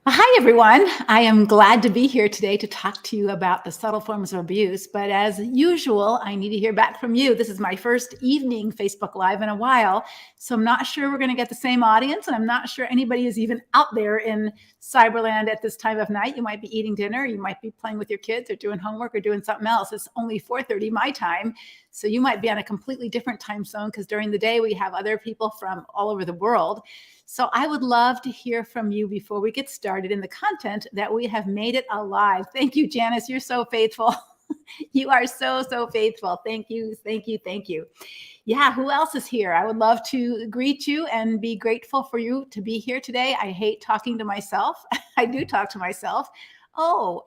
Hi, everyone. I am glad to be here today to talk to you about the subtle forms of abuse. But as usual, I need to hear back from you. This is my first evening Facebook Live in a while. So I'm not sure we're going to get the same audience. And I'm not sure anybody is even out there in Cyberland at this time of night. You might be eating dinner. You might be playing with your kids or doing homework or doing something else. It's only 4:30 my time. So you might be on a completely different time zone because during the day we have other people from all over the world. So I would love to hear from you before we get started in the content that we have made it alive. Thank you, Janice. You're so faithful. You are so faithful. Thank you, thank you, thank you. Yeah, who else is here? I would love to greet you and be grateful for you to be here today. I hate talking to myself. I do talk to myself. Oh,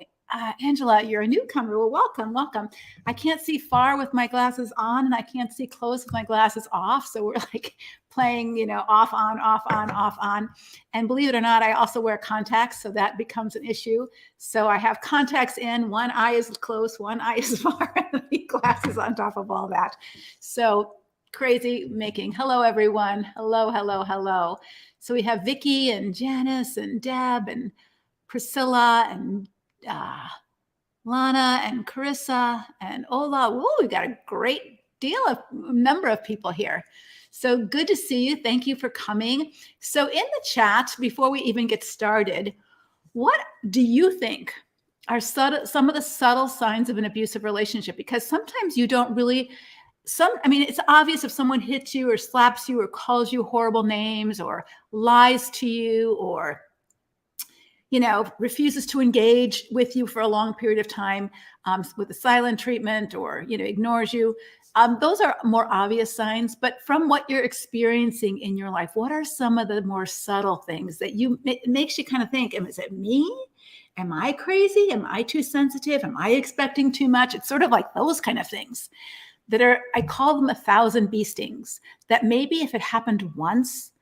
Angela, you're a newcomer. Well, welcome. I can't see far with my glasses on, and I can't see close with my glasses off. So we're like playing, off, on, off, on, off, on. And believe it or not, I also wear contacts, so that becomes an issue. So I have contacts in, one eye is close, one eye is far, and the glasses on top of all that. So crazy making. Hello, everyone. Hello. So we have Vicky and Janice and Deb and Priscilla and Lana and Carissa and Ola. Whoa, we've got a great number of people here. So good to see you. Thank you for coming. So in the chat, before we even get started, what do you think are some of the subtle signs of an abusive relationship? Because sometimes you don't really, it's obvious if someone hits you or slaps you or calls you horrible names or lies to you or refuses to engage with you for a long period of time with the silent treatment or, ignores you. Those are more obvious signs. But from what you're experiencing in your life, what are some of the more subtle things that it makes you kind of think, is it me? Am I crazy? Am I too sensitive? Am I expecting too much? It's sort of like those kind of things that I call them 1,000 bee stings, that maybe if it happened once,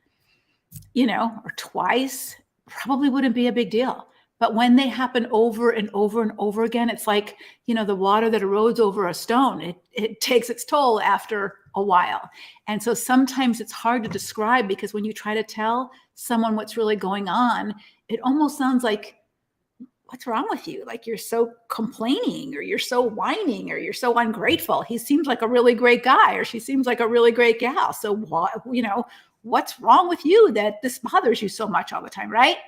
or twice, probably wouldn't be a big deal. But when they happen over and over and over again, it's like, the water that erodes over a stone. It takes its toll after a while. And so sometimes it's hard to describe because when you try to tell someone what's really going on, it almost sounds like, what's wrong with you? Like you're so complaining or you're so whining or you're so ungrateful. He seems like a really great guy or she seems like a really great gal. So what's wrong with you that this bothers you so much all the time, right?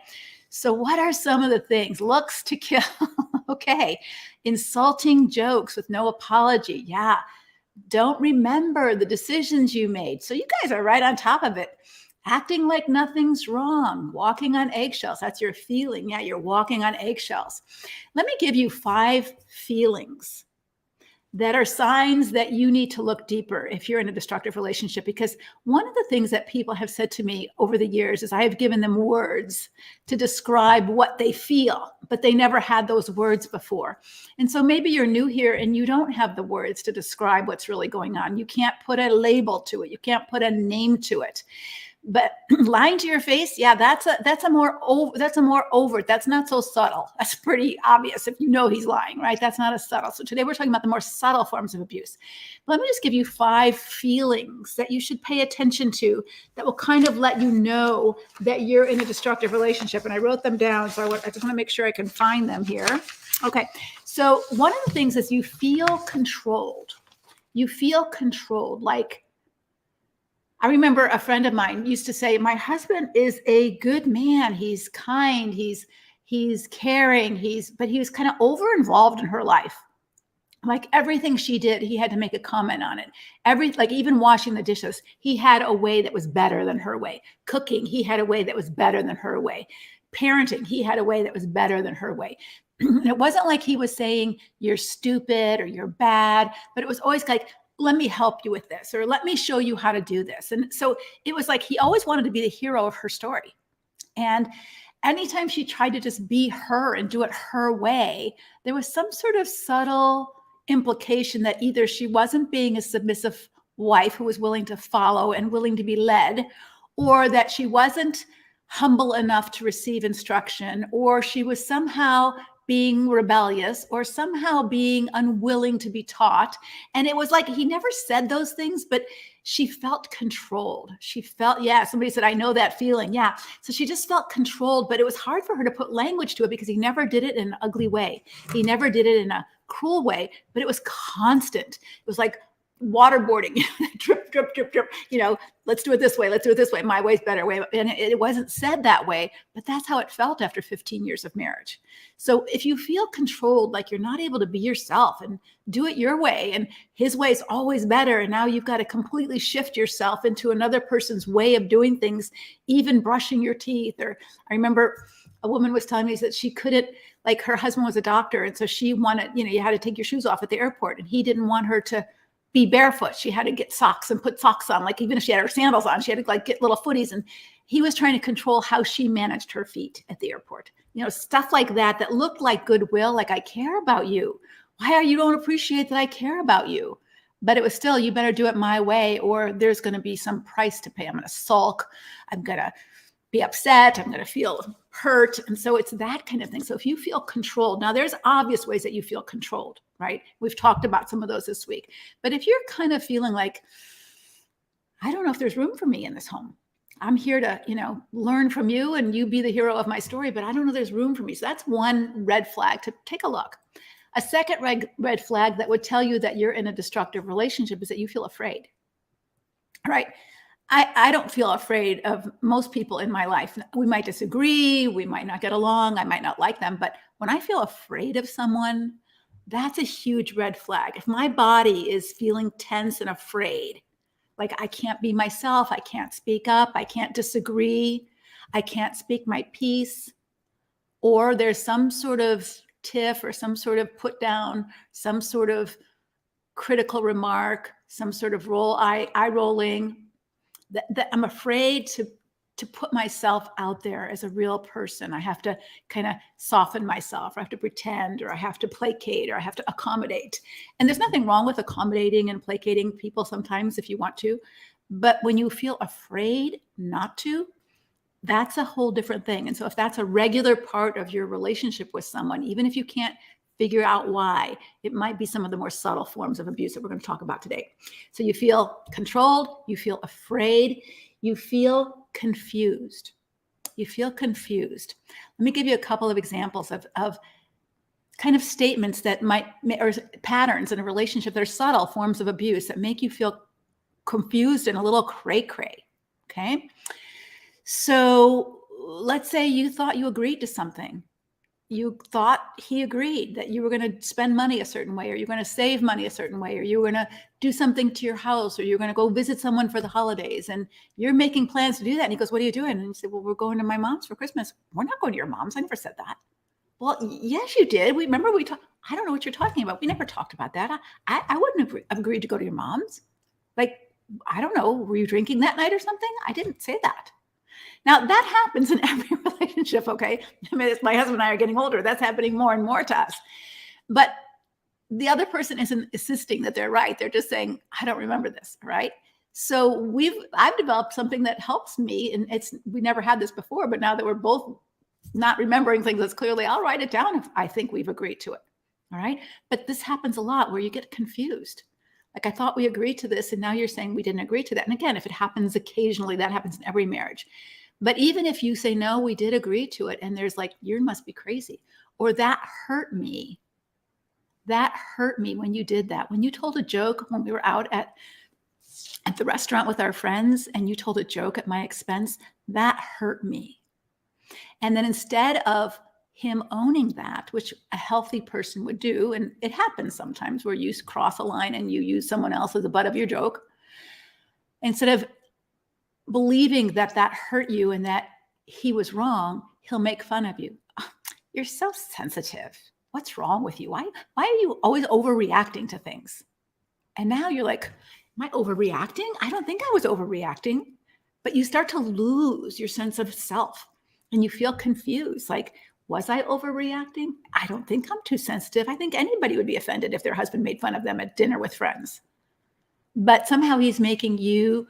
So what are some of the things? Looks to kill. Okay. Insulting jokes with no apology. Yeah. Don't remember the decisions you made. So you guys are right on top of it. Acting like nothing's wrong. Walking on eggshells. That's your feeling. Yeah, you're walking on eggshells. Let me give you 5 feelings that are signs that you need to look deeper if you're in a destructive relationship. Because one of the things that people have said to me over the years is I have given them words to describe what they feel, but they never had those words before. And so maybe you're new here and you don't have the words to describe what's really going on. You can't put a label to it. You can't put a name to it. But lying to your face, yeah, that's a more overt. That's not so subtle. That's pretty obvious if you know he's lying, right? That's not as subtle. So today we're talking about the more subtle forms of abuse. Let me just give you 5 feelings that you should pay attention to that will kind of let you know that you're in a destructive relationship. And I wrote them down, so I just want to make sure I can find them here. Okay, so one of the things is you feel controlled. You feel controlled, like, I remember a friend of mine used to say, my husband is a good man. He's kind. He's caring. But he was kind of over involved in her life. Like everything she did, he had to make a comment on it. Like even washing the dishes, he had a way that was better than her way. Cooking, he had a way that was better than her way. Parenting, he had a way that was better than her way. And it wasn't like he was saying you're stupid or you're bad, but it was always like, let me help you with this, or let me show you how to do this. And so it was like he always wanted to be the hero of her story. And anytime she tried to just be her and do it her way, there was some sort of subtle implication that either she wasn't being a submissive wife who was willing to follow and willing to be led, or that she wasn't humble enough to receive instruction, or she was somehow being rebellious or somehow being unwilling to be taught. And it was like he never said those things, but she felt controlled. She felt, yeah, somebody said, I know that feeling. Yeah. So she just felt controlled, but it was hard for her to put language to it because he never did it in an ugly way. He never did it in a cruel way, but it was constant. It was like waterboarding, drip, drip, drip, drip, let's do it this way. Let's do it this way. My way's better way. And it wasn't said that way, but that's how it felt after 15 years of marriage. So if you feel controlled, like you're not able to be yourself and do it your way, and his way is always better, and now you've got to completely shift yourself into another person's way of doing things, even brushing your teeth. Or I remember a woman was telling me that she couldn't, like her husband was a doctor, and so she wanted, you had to take your shoes off at the airport, and he didn't want her to be barefoot. She had to get socks and put socks on. Like even if she had her sandals on, she had to like get little footies. And he was trying to control how she managed her feet at the airport. Stuff like that, that looked like goodwill. Like, I care about you. Why are you don't appreciate that I care about you? But it was still, you better do it my way, or there's going to be some price to pay. I'm going to sulk. I'm going to be upset. I'm going to feel hurt. And so it's that kind of thing. So if you feel controlled, now there's obvious ways that you feel controlled, right? We've talked about some of those this week. But if you're kind of feeling like, I don't know if there's room for me in this home. I'm here to, learn from you and you be the hero of my story, but I don't know there's room for me. So that's one red flag to take a look. A second red flag that would tell you that you're in a destructive relationship is that you feel afraid. All right. I don't feel afraid of most people in my life. We might disagree. We might not get along. I might not like them. But when I feel afraid of someone, that's a huge red flag. If my body is feeling tense and afraid, like I can't be myself, I can't speak up, I can't disagree, I can't speak my piece, or there's some sort of tiff or some sort of put down, some sort of critical remark, some sort of eye rolling, that I'm afraid to put myself out there as a real person. I have to kind of soften myself, or I have to pretend, or I have to placate, or I have to accommodate. And there's nothing wrong with accommodating and placating people sometimes if you want to. But when you feel afraid not to, that's a whole different thing. And so if that's a regular part of your relationship with someone, even if you can't figure out why, it might be some of the more subtle forms of abuse that we're going to talk about today. So you feel controlled, you feel afraid, you feel confused. You feel confused. Let me give you a couple of examples of kind of statements that or patterns in a relationship that are subtle forms of abuse that make you feel confused and a little cray-cray. Okay. So let's say you thought you agreed to something. You thought he agreed that you were going to spend money a certain way, or you're going to save money a certain way, or you were going to do something to your house, or you're going to go visit someone for the holidays, and you're making plans to do that. And he goes, what are you doing? And you say, well, we're going to my mom's for Christmas. We're not going to your mom's. I never said that. Well, yes, you did. Remember we talked. I don't know what you're talking about. We never talked about that. I wouldn't have agreed to go to your mom's. Like, I don't know. Were you drinking that night or something? I didn't say that. Now, that happens in every relationship, okay? I mean, my husband and I are getting older. That's happening more and more to us. But the other person isn't insisting that they're right. They're just saying, I don't remember this, right? So I've developed something that helps me, and we never had this before, but now that we're both not remembering things as clearly, I'll write it down if I think we've agreed to it, all right? But this happens a lot where you get confused. Like, I thought we agreed to this, and now you're saying we didn't agree to that. And again, if it happens occasionally, that happens in every marriage. But even if you say, no, we did agree to it, and there's like, you must be crazy, or that hurt me. That hurt me when you did that. When you told a joke when we were out at the restaurant with our friends, and you told a joke at my expense, that hurt me. And then instead of him owning that, which a healthy person would do, and it happens sometimes where you cross a line and you use someone else as the butt of your joke, instead of believing that hurt you and that he was wrong, he'll make fun of you. Oh, you're so sensitive. What's wrong with you? Why are you always overreacting to things? And now you're like, am I overreacting? I don't think I was overreacting. But you start to lose your sense of self and you feel confused. Like, was I overreacting? I don't think I'm too sensitive. I think anybody would be offended if their husband made fun of them at dinner with friends. But somehow he's making you,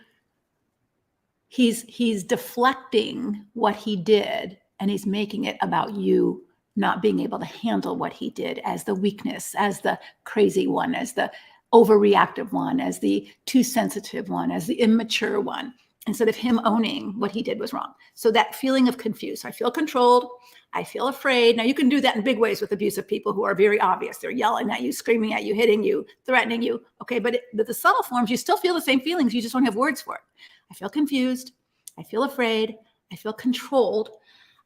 he's deflecting what he did, and he's making it about you not being able to handle what he did as the weakness, as the crazy one, as the overreactive one, as the too sensitive one, as the immature one, instead of him owning what he did was wrong. So that feeling of confused. So I feel controlled. I feel afraid. Now, you can do that in big ways with abusive people who are very obvious. They're yelling at you, screaming at you, hitting you, threatening you. Okay, but the subtle forms, you still feel the same feelings. You just don't have words for it. I feel confused. I feel afraid. I feel controlled.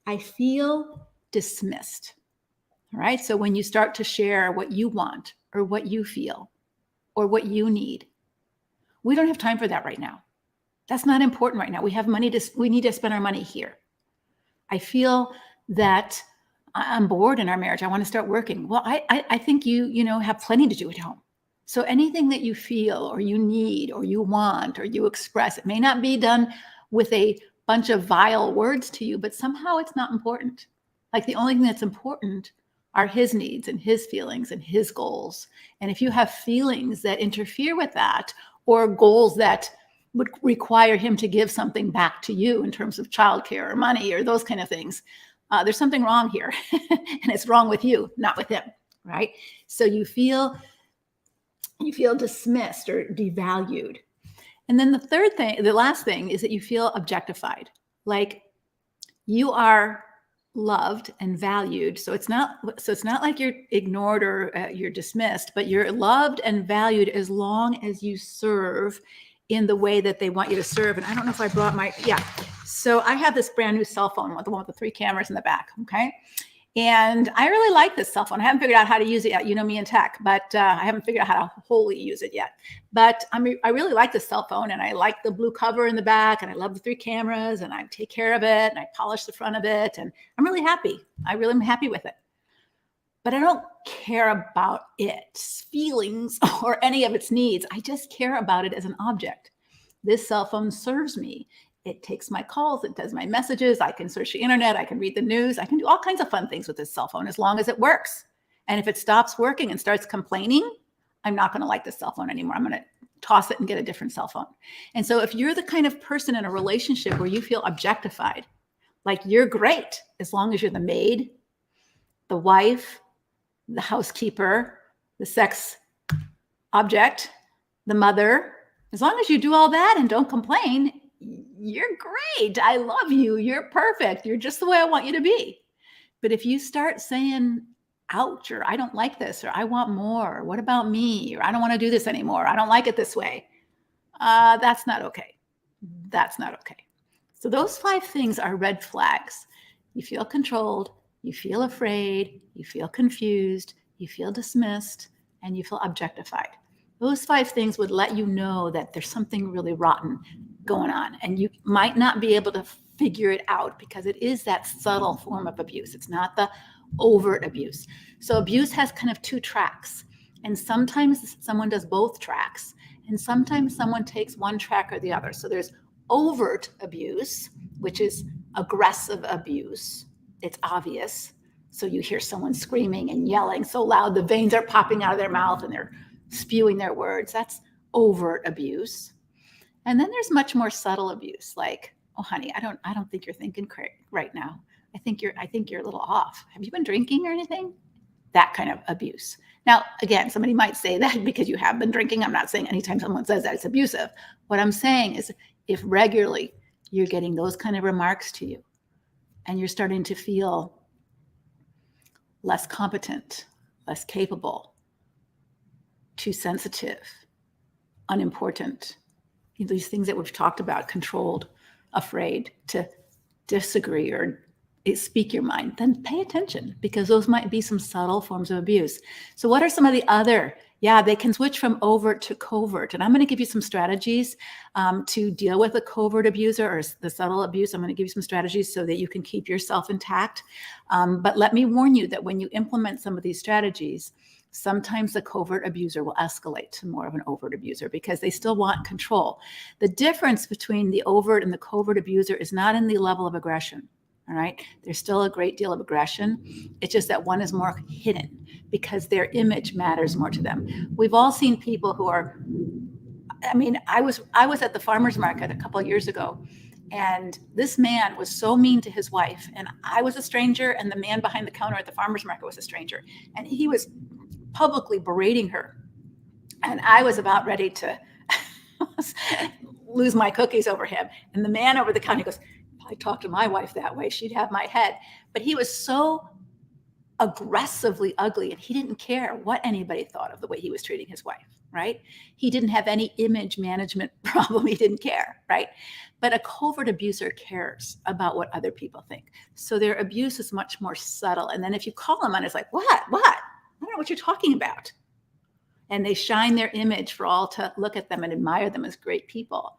I feel dismissed. All right. So when you start to share what you want or what you feel or what you need, we don't have time for that right now. That's not important right now. We have money we need to spend our money here. I feel that I'm bored in our marriage. I want to start working. Well, I think you have plenty to do at home. So anything that you feel or you need or you want or you express, it may not be done with a bunch of vile words to you, but somehow it's not important. Like the only thing that's important are his needs and his feelings and his goals. And if you have feelings that interfere with that or goals that would require him to give something back to you in terms of childcare or money or those kind of things, there's something wrong here. And it's wrong with you, not with him, right? So you feel dismissed or devalued. And then the last thing is that you feel objectified, like you are loved and valued. So it's not like you're ignored or you're dismissed, but you're loved and valued as long as you serve in the way that they want you to serve. And I don't know if I brought so I have this brand new cell phone, the one with the 3 cameras in the back. Okay. And I really like this cell phone. I haven't figured out how to use it yet. You know me in tech, but I haven't figured out how to wholly use it yet. But I really like this cell phone, and I like the blue cover in the back, and I love the 3 cameras, and I take care of it, and I polish the front of it, and I'm really happy. I really am happy with it. But I don't care about its feelings or any of its needs. I just care about it as an object. This cell phone serves me. It takes my calls. It does my messages. I can search the internet. I can read the news. I can do all kinds of fun things with this cell phone as long as it works. And if it stops working and starts complaining, I'm not going to like this cell phone anymore. I'm going to toss it and get a different cell phone. And so if you're the kind of person in a relationship where you feel objectified, like you're great as long as you're the maid, the wife, the housekeeper, the sex object, the mother, as long as you do all that and don't complain, you're great. I love you. You're perfect. You're just the way I want you to be. But if you start saying, ouch, or I don't like this, or I want more, or what about me, or I don't want to do this anymore, I don't like it this way, that's not okay. That's not okay. So those 5 things are red flags. You feel controlled, you feel afraid, you feel confused, you feel dismissed, and you feel objectified. Those 5 things would let you know that there's something really rotten going on, and you might not be able to figure it out because it is that subtle form of abuse. It's not the overt abuse. So abuse has kind of 2 tracks, and sometimes someone does both tracks, and sometimes someone takes one track or the other. So there's overt abuse, which is aggressive abuse. It's obvious. So you hear someone screaming and yelling so loud the veins are popping out of their mouth and they're spewing their words. That's overt abuse. And then there's much more subtle abuse, like, oh honey, I don't think you're thinking right now. I think you're a little off. Have you been drinking or anything? That kind of abuse. Now, again, somebody might say that because you have been drinking. I'm not saying anytime someone says that it's abusive. What I'm saying is if regularly you're getting those kind of remarks to you and you're starting to feel less competent, less capable, too sensitive, unimportant, these things that we've talked about, controlled, afraid to disagree or speak your mind, then pay attention because those might be some subtle forms of abuse. So what are some of the other? Yeah, they can switch from overt to covert. And I'm going to give you some strategies to deal with a covert abuser or the subtle abuse. I'm going to give you some strategies so that you can keep yourself intact. But let me warn you that when you implement some of these strategies, sometimes the covert abuser will escalate to more of an overt abuser because they still want control. The difference between the overt and the covert abuser is not in the level of aggression. All right. There's still a great deal of aggression. It's just that one is more hidden because their image matters more to them. We've all seen people who are, I was at the farmer's market a couple of years ago, And this man was so mean to his wife. And I was a stranger, and the man behind the counter at the farmer's market was a stranger. And he was publicly berating her. And I was about ready to lose my cookies over him. And the man over the counter goes, if I talked to my wife that way, she'd have my head. But he was so aggressively ugly, and he didn't care what anybody thought of the way he was treating his wife, right? He didn't have any image management problem. He didn't care, right? But a covert abuser cares about what other people think. So their abuse is much more subtle. And then if you call them on it, it's like, what? I don't know what you're talking about. And they shine their image for all to look at them and admire them as great people.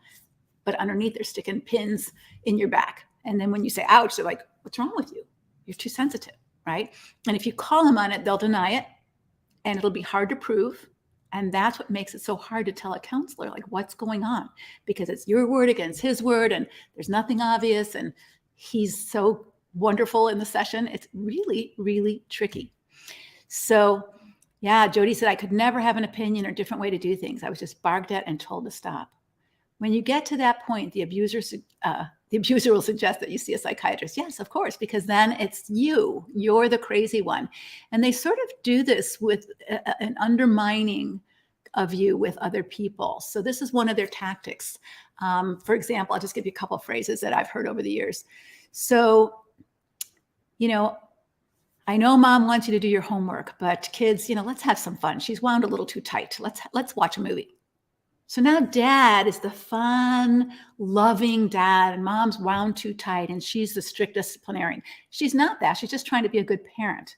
But underneath, they're sticking pins in your back. And then when you say, ouch, they're like, what's wrong with you? You're too sensitive, right? And if you call them on it, they'll deny it. And it'll be hard to prove. And that's what makes it so hard to tell a counselor, like, what's going on? Because it's your word against his word, and there's nothing obvious. And he's so wonderful in the session. It's really, really tricky. So yeah, Jody said, I could never have an opinion or different way to do things. I was just barked at and told to stop. When you get to that point, the abuser will suggest that you see a psychiatrist. Yes, of course, because then it's you're the crazy one. And they sort of do this with an undermining of you with other people. So this is one of their tactics. For example, I'll just give you a couple of phrases that I've heard over the years. So, I know mom wants you to do your homework, but kids, let's have some fun. She's wound a little too tight. Let's watch a movie. So now dad is the fun, loving dad, and mom's wound too tight, and she's the strict disciplinarian. She's not that. She's just trying to be a good parent.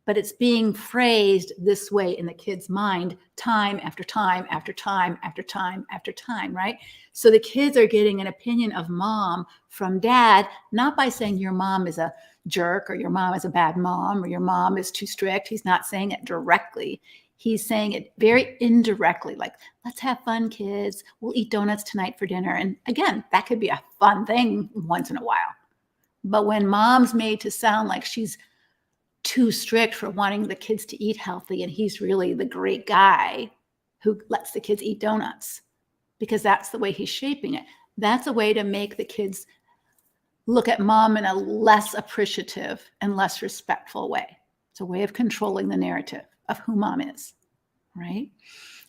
But it's being phrased this way in the kid's mind time after time after time after time after time, right? So the kids are getting an opinion of mom from dad, not by saying your mom is a jerk or your mom is a bad mom or your mom is too strict. He's not saying it directly. He's saying it very indirectly, like, let's have fun, kids. We'll eat donuts tonight for dinner. And again, that could be a fun thing once in a while. But when mom's made to sound like she's too strict for wanting the kids to eat healthy, and he's really the great guy who lets the kids eat donuts because that's the way he's shaping it. That's a way to make the kids look at mom in a less appreciative and less respectful way. It's a way of controlling the narrative of who mom is, right?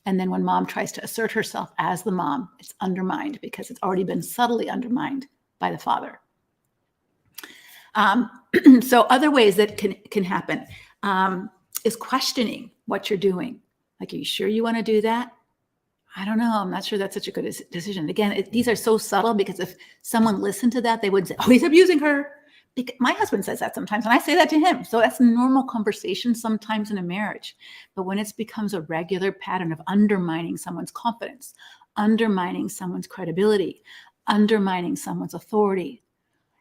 And then when mom tries to assert herself as the mom, it's undermined because it's already been subtly undermined by the father. So other ways that can happen is questioning what you're doing. Like, are you sure you want to do that? I don't know. I'm not sure that's such a good decision. Again, these are so subtle because if someone listened to that, they would say, oh, he's abusing her. My husband says that sometimes, and I say that to him. So that's a normal conversation sometimes in a marriage. But when it becomes a regular pattern of undermining someone's confidence, undermining someone's credibility, undermining someone's authority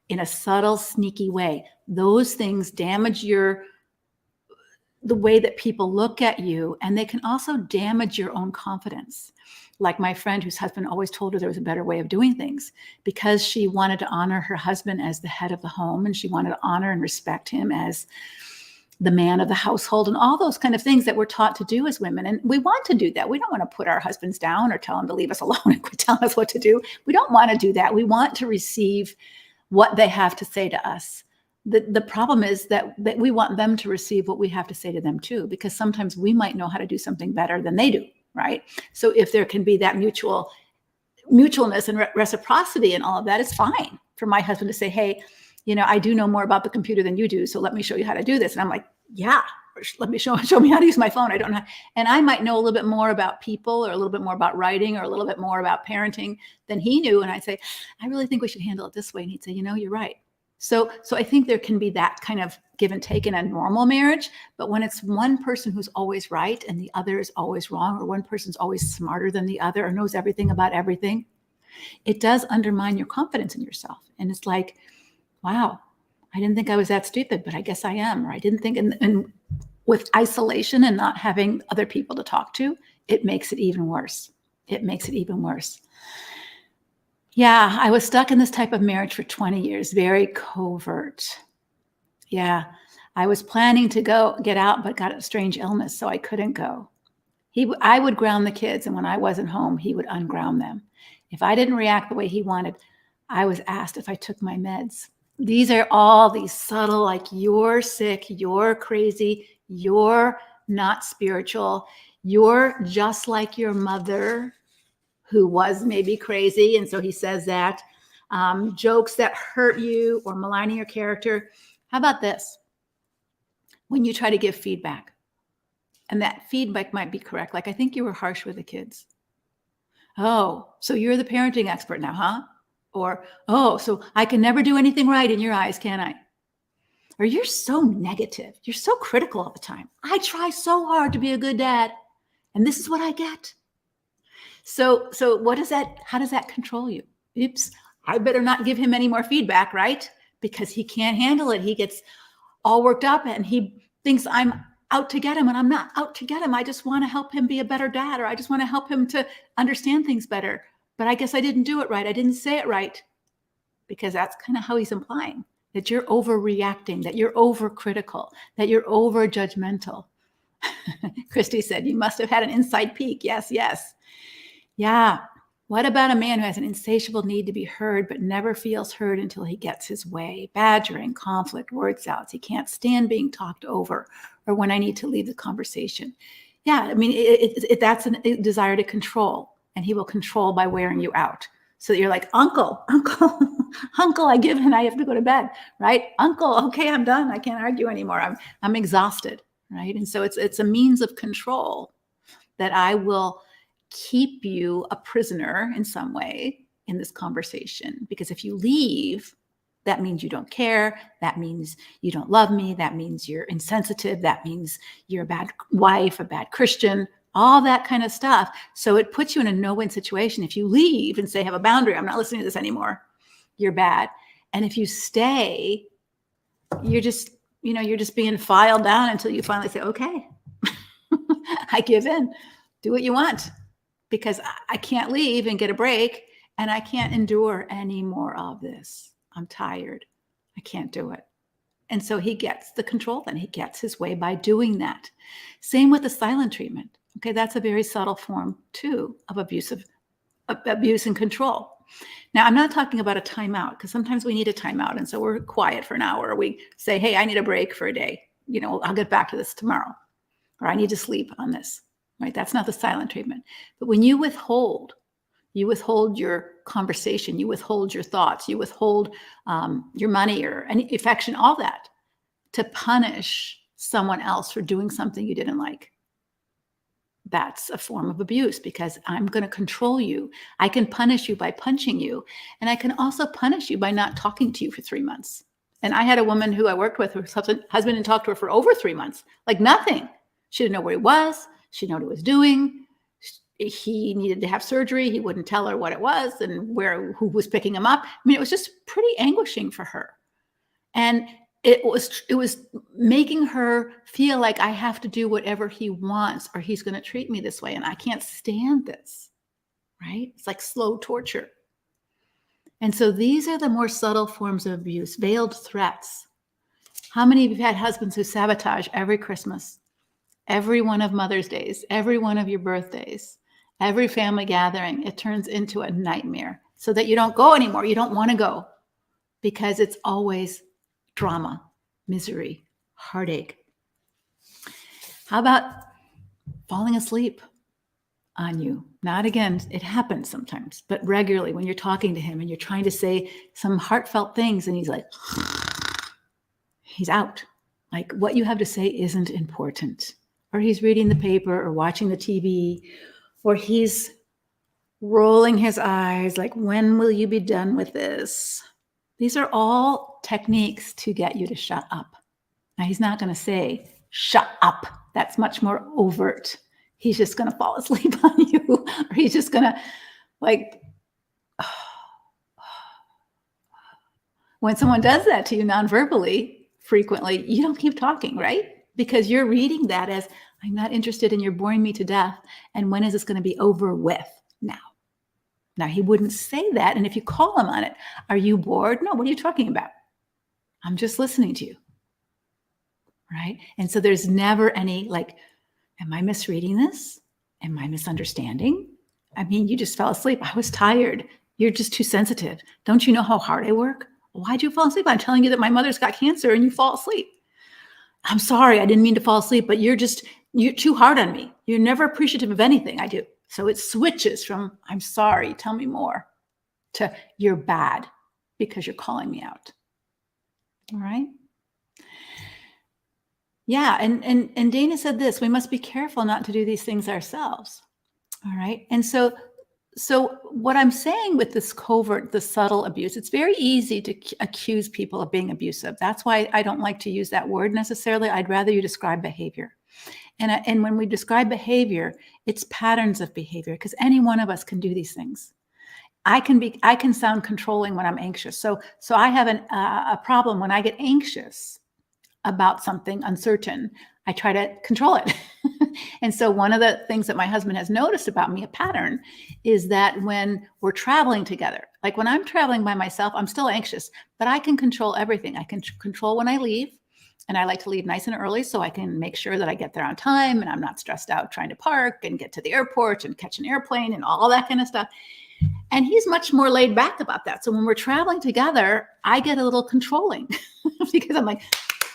in a subtle, sneaky way, those things damage the way that people look at you, and they can also damage your own confidence. Like my friend whose husband always told her there was a better way of doing things because she wanted to honor her husband as the head of the home, and she wanted to honor and respect him as the man of the household, and all those kind of things that we're taught to do as women. And we want to do that. We don't want to put our husbands down or tell them to leave us alone and quit telling us what to do. We don't want to do that. We want to receive what they have to say to us. The problem is that we want them to receive what we have to say to them too, because sometimes we might know how to do something better than they do, right? So if there can be that mutualness and reciprocity and all of that, it's fine for my husband to say, hey, I do know more about the computer than you do, so let me show you how to do this. And I'm like, yeah, let me show me how to use my phone. I don't know. And I might know a little bit more about people or a little bit more about writing or a little bit more about parenting than he knew. And I'd say, I really think we should handle it this way. And he'd say, you're right. So I think there can be that kind of give and take in a normal marriage. But when it's one person who's always right and the other is always wrong, or one person's always smarter than the other or knows everything about everything, it does undermine your confidence in yourself. And it's like, wow, I didn't think I was that stupid, but I guess I am. Or I didn't think, and with isolation and not having other people to talk to, it makes it even worse. It makes it even worse. Yeah, I was stuck in this type of marriage for 20 years, very covert. Yeah, I was planning to get out, but got a strange illness, so I couldn't go. I would ground the kids, and when I wasn't home, he would unground them. If I didn't react the way he wanted, I was asked if I took my meds. These are all these subtle, like, you're sick, you're crazy, you're not spiritual, you're just like your mother, who was maybe crazy. And so he says that. Jokes that hurt you or maligning your character. How about this? When you try to give feedback, and that feedback might be correct. Like, I think you were harsh with the kids. Oh, so you're the parenting expert now, huh? Or, oh, so I can never do anything right in your eyes, can I? Or, you're so negative. You're so critical all the time. I try so hard to be a good dad, and this is what I get. So what does that, how does that control you? Oops, I better not give him any more feedback, right? Because he can't handle it. He gets all worked up and he thinks I'm out to get him, and I'm not out to get him. I just want to help him be a better dad, or I just want to help him to understand things better. But I guess I didn't do it right. I didn't say it right, because that's kind of how he's implying that you're overreacting, that you're overcritical, that you're over judgmental. Christy said, you must have had an inside peek. Yes, yes. Yeah. What about a man who has an insatiable need to be heard, but never feels heard until he gets his way? Badgering, conflict, word salads. He can't stand being talked over, or when I need to leave the conversation. Yeah, I mean, that's a desire to control, and he will control by wearing you out. So that you're like, uncle, uncle, I give in, I have to go to bed, right? Uncle, okay, I'm done. I can't argue anymore. I'm exhausted, right? And so it's a means of control that I will keep you a prisoner in some way in this conversation. Because if you leave, that means you don't care. That means you don't love me. That means you're insensitive. That means you're a bad wife, a bad Christian, all that kind of stuff. So it puts you in a no-win situation. If you leave and say, have a boundary, I'm not listening to this anymore, you're bad. And if you stay, you're just being filed down until you finally say, okay, I give in, do what you want. Because I can't leave and get a break, and I can't endure any more of this. I'm tired. I can't do it. And so he gets the control, then he gets his way by doing that. Same with the silent treatment. Okay, that's a very subtle form too of abuse and control. Now, I'm not talking about a timeout, because sometimes we need a timeout. And so we're quiet for an hour. Or we say, hey, I need a break for a day. I'll get back to this tomorrow. Or I need to sleep on this. Right? That's not the silent treatment. But when you withhold your conversation, you withhold your thoughts, you withhold your money or any affection, all that, to punish someone else for doing something you didn't like. That's a form of abuse, because I'm going to control you. I can punish you by punching you. And I can also punish you by not talking to you for 3 months. And I had a woman who I worked with, her husband didn't talk to her for over 3 months, like nothing. She didn't know where he was. She didn't know what he was doing. He needed to have surgery. He wouldn't tell her what it was and who was picking him up. I mean, it was just pretty anguishing for her. And it was making her feel like, I have to do whatever he wants or he's going to treat me this way. And I can't stand this, right? It's like slow torture. And so these are the more subtle forms of abuse, veiled threats. How many of you have had husbands who sabotage every Christmas? Every one of Mother's Days, every one of your birthdays, every family gathering, it turns into a nightmare, so that you don't go anymore. You don't want to go, because it's always drama, misery, heartache. How about falling asleep on you? Not again, it happens sometimes, but regularly when you're talking to him and you're trying to say some heartfelt things and he's like, he's out. Like, what you have to say isn't important. Or he's reading the paper or watching the TV, or he's rolling his eyes like, when will you be done with this? These are all techniques to get you to shut up. Now, he's not going to say, shut up. That's much more overt. He's just going to fall asleep on you, or he's just going to like, when someone does that to you non-verbally frequently, you don't keep talking, right? Because you're reading that as, I'm not interested and you're boring me to death. And when is this going to be over with now? Now, he wouldn't say that. And if you call him on it, are you bored? No, what are you talking about? I'm just listening to you, right? And so there's never any like, am I misreading this? Am I misunderstanding? I mean, you just fell asleep. I was tired. You're just too sensitive. Don't you know how hard I work? Why'd you fall asleep? I'm telling you that my mother's got cancer and you fall asleep. I'm sorry, I didn't mean to fall asleep, but you're too hard on me. You're never appreciative of anything I do. So it switches from, I'm sorry, tell me more, to you're bad because you're calling me out. All right. Yeah. And Dana said this, we must be careful not to do these things ourselves. All right. And so what I'm saying with this covert, the subtle abuse, it's very easy to accuse people of being abusive. That's why I don't like to use that word necessarily. I'd rather you describe behavior. And when we describe behavior, it's patterns of behavior, because any one of us can do these things. I can sound controlling when I'm anxious. So I have a problem when I get anxious about something uncertain. I try to control it. And so one of the things that my husband has noticed about me, a pattern, is that when we're traveling together, like when I'm traveling by myself, I'm still anxious, but I can control everything. I can control when I leave, and I like to leave nice and early so I can make sure that I get there on time and I'm not stressed out trying to park and get to the airport and catch an airplane and all that kind of stuff. And he's much more laid back about that. So when we're traveling together, I get a little controlling because I'm like,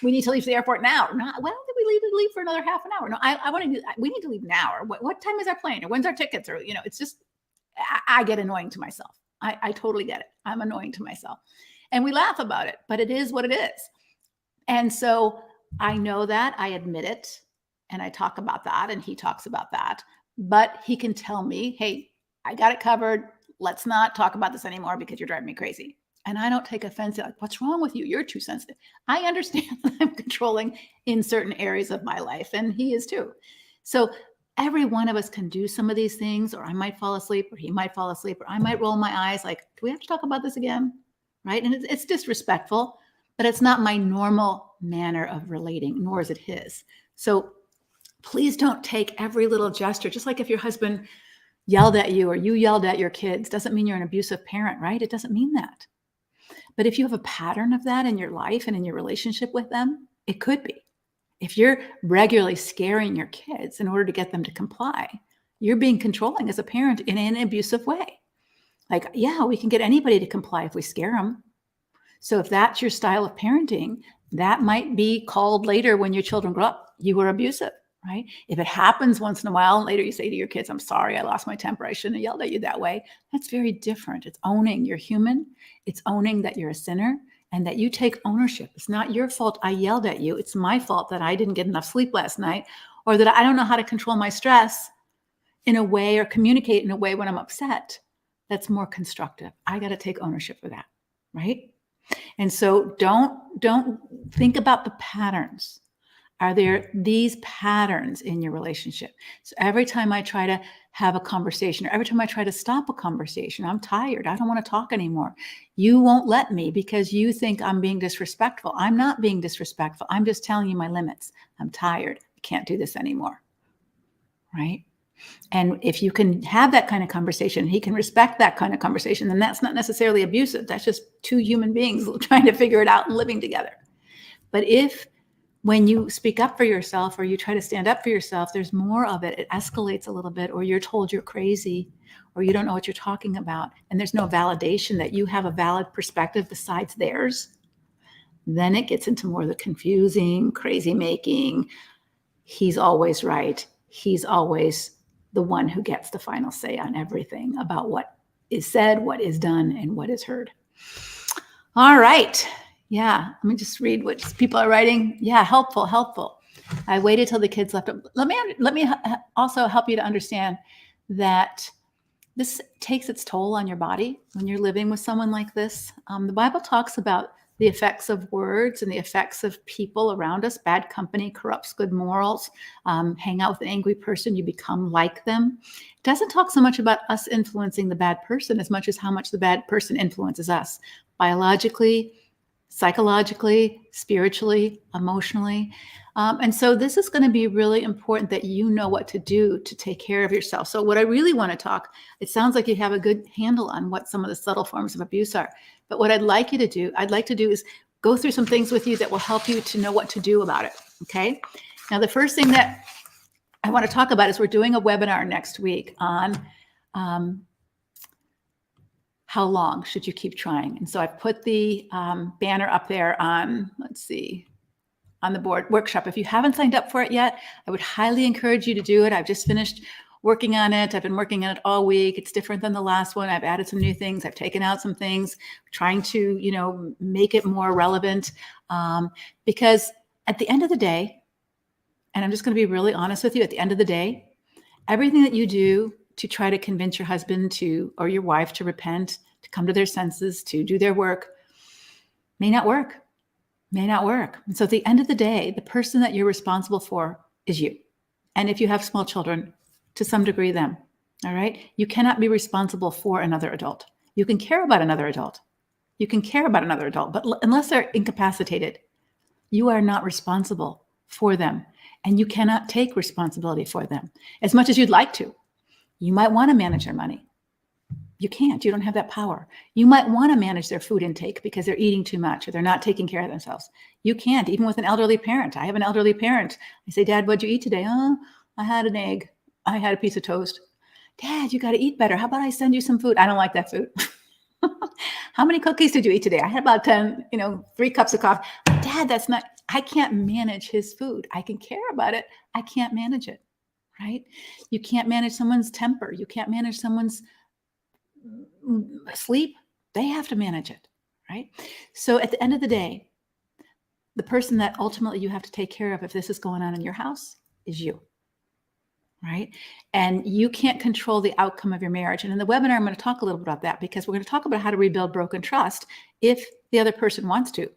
we need to leave the airport now. Not, well, did we leave for another half an hour? No, I want to do, we need to leave now. Or what time is our plane? Or when's our tickets? Or, it's just, I get annoying to myself. I totally get it. I'm annoying to myself. And we laugh about it, but it is what it is. And so I know that, I admit it, and I talk about that, and he talks about that. But he can tell me, hey, I got it covered. Let's not talk about this anymore because you're driving me crazy. And I don't take offense at, like, what's wrong with you? You're too sensitive. I understand that I'm controlling in certain areas of my life, and he is too. So every one of us can do some of these things, or I might fall asleep, or he might fall asleep, or I might roll my eyes like, do we have to talk about this again? Right? And it's disrespectful, but it's not my normal manner of relating, nor is it his. So please don't take every little gesture, just like if your husband yelled at you or you yelled at your kids, doesn't mean you're an abusive parent, right? It doesn't mean that. But if you have a pattern of that in your life and in your relationship with them, it could be. If you're regularly scaring your kids in order to get them to comply, you're being controlling as a parent in an abusive way. Like, yeah, we can get anybody to comply if we scare them. So if that's your style of parenting, that might be called later when your children grow up, you were abusive, right? If it happens once in a while, later you say to your kids, I'm sorry, I lost my temper. I shouldn't have yelled at you that way. That's very different. It's owning you're human. It's owning that you're a sinner and that you take ownership. It's not your fault I yelled at you. It's my fault that I didn't get enough sleep last night, or that I don't know how to control my stress in a way or communicate in a way when I'm upset that's more constructive. I got to take ownership for that, right? And so don't think about the patterns. Are there these patterns in your relationship? So every time I try to have a conversation, or every time I try to stop a conversation, I'm tired. I don't want to talk anymore. You won't let me because you think I'm being disrespectful. I'm not being disrespectful. I'm just telling you my limits. I'm tired. I can't do this anymore. Right? And if you can have that kind of conversation, he can respect that kind of conversation, then that's not necessarily abusive. That's just two human beings trying to figure it out and living together. But if when you speak up for yourself or you try to stand up for yourself, there's more of it, it escalates a little bit, or you're told you're crazy, or you don't know what you're talking about, and there's no validation that you have a valid perspective besides theirs, then it gets into more of the confusing, crazy making. He's always right. He's always the one who gets the final say on everything about what is said, what is done, and what is heard. All right. Yeah. Let me just read what people are writing. Yeah. Helpful. I waited till the kids left. Let me also help you to understand that this takes its toll on your body when you're living with someone like this. The Bible talks about the effects of words and the effects of people around us. Bad company corrupts good morals. Hang out with an angry person, you become like them. It doesn't talk so much about us influencing the bad person as much as how much the bad person influences us biologically, psychologically, spiritually, emotionally. And so this is going to be really important that you know what to do to take care of yourself. So what I really want to talk, it sounds like you have a good handle on what some of the subtle forms of abuse are. But what I'd like to do is go through some things with you that will help you to know what to do about it. Okay. Now, the first thing that I want to talk about is we're doing a webinar next week on how long should you keep trying? And so I've put the banner up there on, let's see, on the board workshop. If you haven't signed up for it yet, I would highly encourage you to do it. I've just finished working on it. I've been working on it all week. It's different than the last one. I've added some new things. I've taken out some things, trying to, make it more relevant. Because at the end of the day, and I'm just going to be really honest with you, at the end of the day, everything that you do to try to convince your husband or your wife to repent, to come to their senses, to do their work, may not work. And so at the end of the day, the person that you're responsible for is you. And if you have small children, to some degree them, all right? You cannot be responsible for another adult. You can care about another adult. But unless they're incapacitated, you are not responsible for them. And you cannot take responsibility for them as much as you'd like to. You might want to manage their money. You can't. You don't have that power. You might want to manage their food intake because they're eating too much or they're not taking care of themselves. You can't, even with an elderly parent. I have an elderly parent. I say, Dad, what'd you eat today? Oh, I had an egg. I had a piece of toast. Dad, you got to eat better. How about I send you some food? I don't like that food. How many cookies did you eat today? I had about 10, 3 cups of coffee. Dad, I can't manage his food. I can care about it. I can't manage it, right? You can't manage someone's temper. You can't manage someone's sleep. They have to manage it, right? So at the end of the day, the person that ultimately you have to take care of if this is going on in your house is you, right? And you can't control the outcome of your marriage. And in the webinar, I'm going to talk a little bit about that because we're going to talk about how to rebuild broken trust if the other person wants to.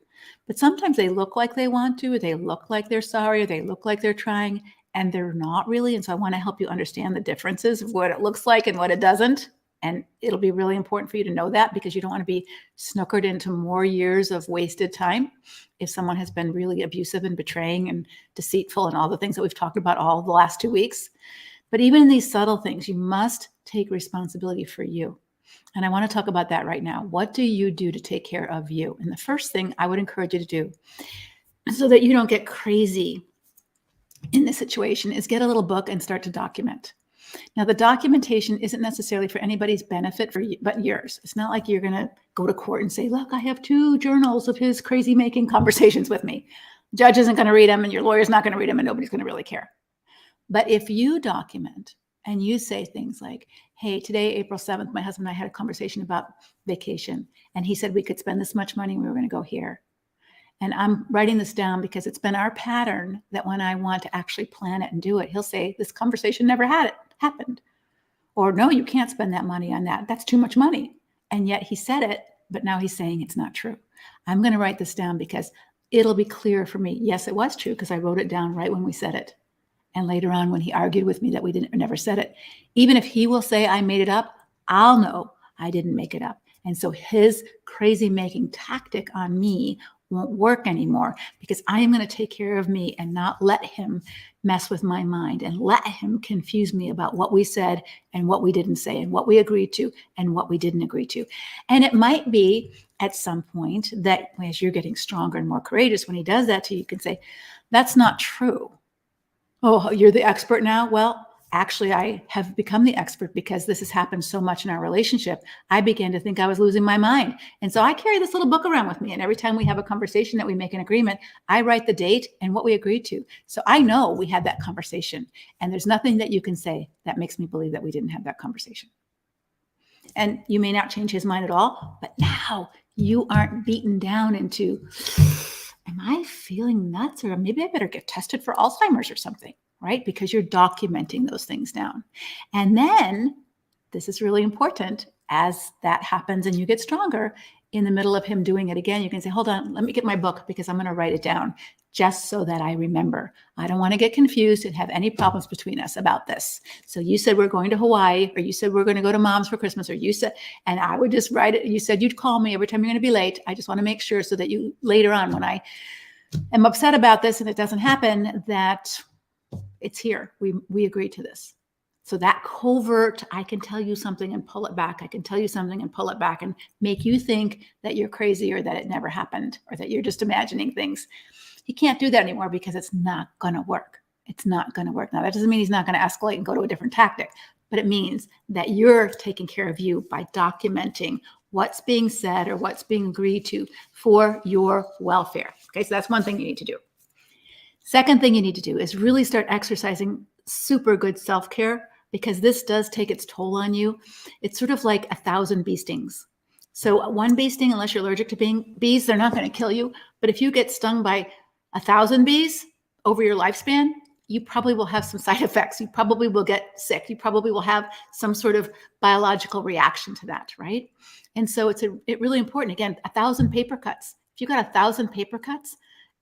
But sometimes they look like they want to, or they look like they're sorry, or they look like they're trying, and they're not really. And so I want to help you understand the differences of what it looks like and what it doesn't. And it'll be really important for you to know that because you don't want to be snookered into more years of wasted time if someone has been really abusive and betraying and deceitful and all the things that we've talked about all the last 2 weeks. But even in these subtle things, you must take responsibility for you. And I want to talk about that right now. What do you do to take care of you? And the first thing I would encourage you to do so that you don't get crazy in this situation is get a little book and start to document. Now, the documentation isn't necessarily for anybody's benefit but yours. It's not like you're going to go to court and say, look, I have 2 journals of his crazy making conversations with me. Judge isn't going to read them and your lawyer's not going to read them and nobody's going to really care. But if you document and you say things like, hey, today, April 7th, my husband and I had a conversation about vacation. And he said we could spend this much money and we were going to go here. And I'm writing this down because it's been our pattern that when I want to actually plan it and do it, he'll say, this conversation never happened. Or no, you can't spend that money on that. That's too much money. And yet he said it, but now he's saying it's not true. I'm going to write this down because it'll be clear for me. Yes, it was true because I wrote it down right when we said it. And later on, when he argued with me that we never said it, even if he will say I made it up, I'll know I didn't make it up. And so his crazy making tactic on me won't work anymore because I am going to take care of me and not let him mess with my mind and let him confuse me about what we said and what we didn't say and what we agreed to and what we didn't agree to. And it might be at some point that as you're getting stronger and more courageous, when he does that to you, you can say, that's not true. Oh, you're the expert now? Well, actually, I have become the expert because this has happened so much in our relationship. I began to think I was losing my mind. And so I carry this little book around with me. And every time we have a conversation that we make an agreement, I write the date and what we agreed to. So I know we had that conversation. And there's nothing that you can say that makes me believe that we didn't have that conversation. And you may not change his mind at all, but now you aren't beaten down into, am I feeling nuts? Or maybe I better get tested for Alzheimer's or something, right? Because you're documenting those things down. And then, this is really important, as that happens and you get stronger, in the middle of him doing it again, you can say, hold on, let me get my book because I'm going to write it down just so that I remember. I don't want to get confused and have any problems between us about this. So you said we're going to Hawaii, or you said we're going to go to Mom's for Christmas, or you said, and I would just write it. You said you'd call me every time you're going to be late. I just want to make sure so that you later on, when I am upset about this and it doesn't happen, that it's here. We agreed to this. So that covert, I can tell you something and pull it back. I can tell you something and pull it back and make you think that you're crazy or that it never happened or that you're just imagining things. He can't do that anymore because it's not going to work. It's not going to work. Now, that doesn't mean he's not going to escalate and go to a different tactic, but it means that you're taking care of you by documenting what's being said or what's being agreed to for your welfare. Okay, so that's one thing you need to do. Second thing you need to do is really start exercising super good self-care, because this does take its toll on you. It's sort of like 1,000 bee stings. So one bee sting, unless you're allergic to bees, they're not going to kill you. But if you get stung by 1,000 bees over your lifespan, you probably will have some side effects. You probably will get sick. You probably will have some sort of biological reaction to that, right? And so it's really important. Again, 1,000 paper cuts. If you got 1,000 paper cuts,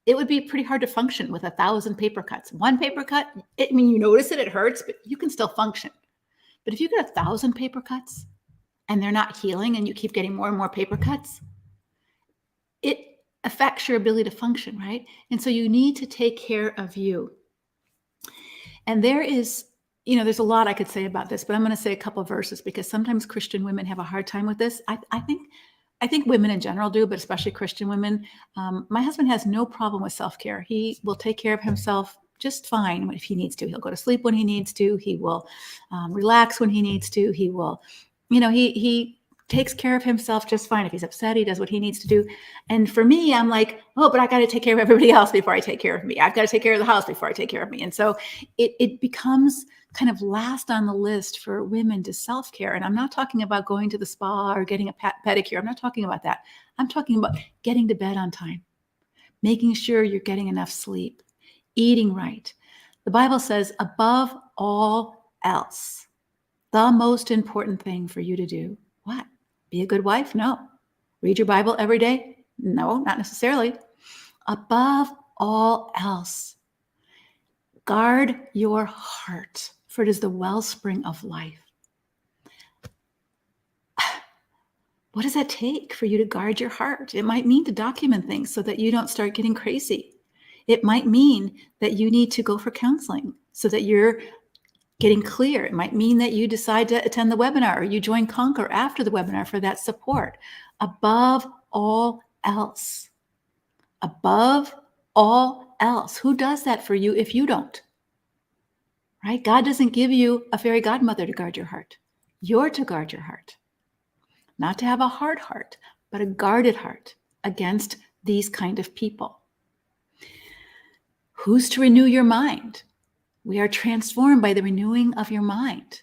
it would be pretty hard to function with 1,000 paper cuts. One paper cut, you notice it hurts, but you can still function. But if you get 1,000 paper cuts and they're not healing and you keep getting more and more paper cuts, it affects your ability to function, right? And so you need to take care of you. And there is, there's a lot I could say about this, but I'm going to say a couple of verses, because sometimes Christian women have a hard time with this. I think women in general do, but especially Christian women. My husband has no problem with self-care. He will take care of himself just fine if he needs to. He'll go to sleep when he needs to. He will relax when he needs to. He will, he takes care of himself just fine. If he's upset, he does what he needs to do. And for me, I'm like, oh, but I got to take care of everybody else before I take care of me. I've got to take care of the house before I take care of me. And so it becomes kind of last on the list for women to self-care. And I'm not talking about going to the spa or getting a pedicure. I'm not talking about that. I'm talking about getting to bed on time, making sure you're getting enough sleep, eating right. The Bible says, above all else, the most important thing for you to do, what? Be a good wife? No. Read your Bible every day? No, not necessarily. Above all else, guard your heart, for it is the wellspring of life. What does that take for you to guard your heart? It might mean to document things so that you don't start getting crazy. It might mean that you need to go for counseling so that you're getting clear. It might mean that you decide to attend the webinar, or you join Conquer after the webinar for that support. Above all else, above all else, who does that for you if you don't? Right? God doesn't give you a fairy godmother to guard your heart. You're to guard your heart. Not to have a hard heart, but a guarded heart against these kind of people. Who's to renew your mind? We are transformed by the renewing of your mind.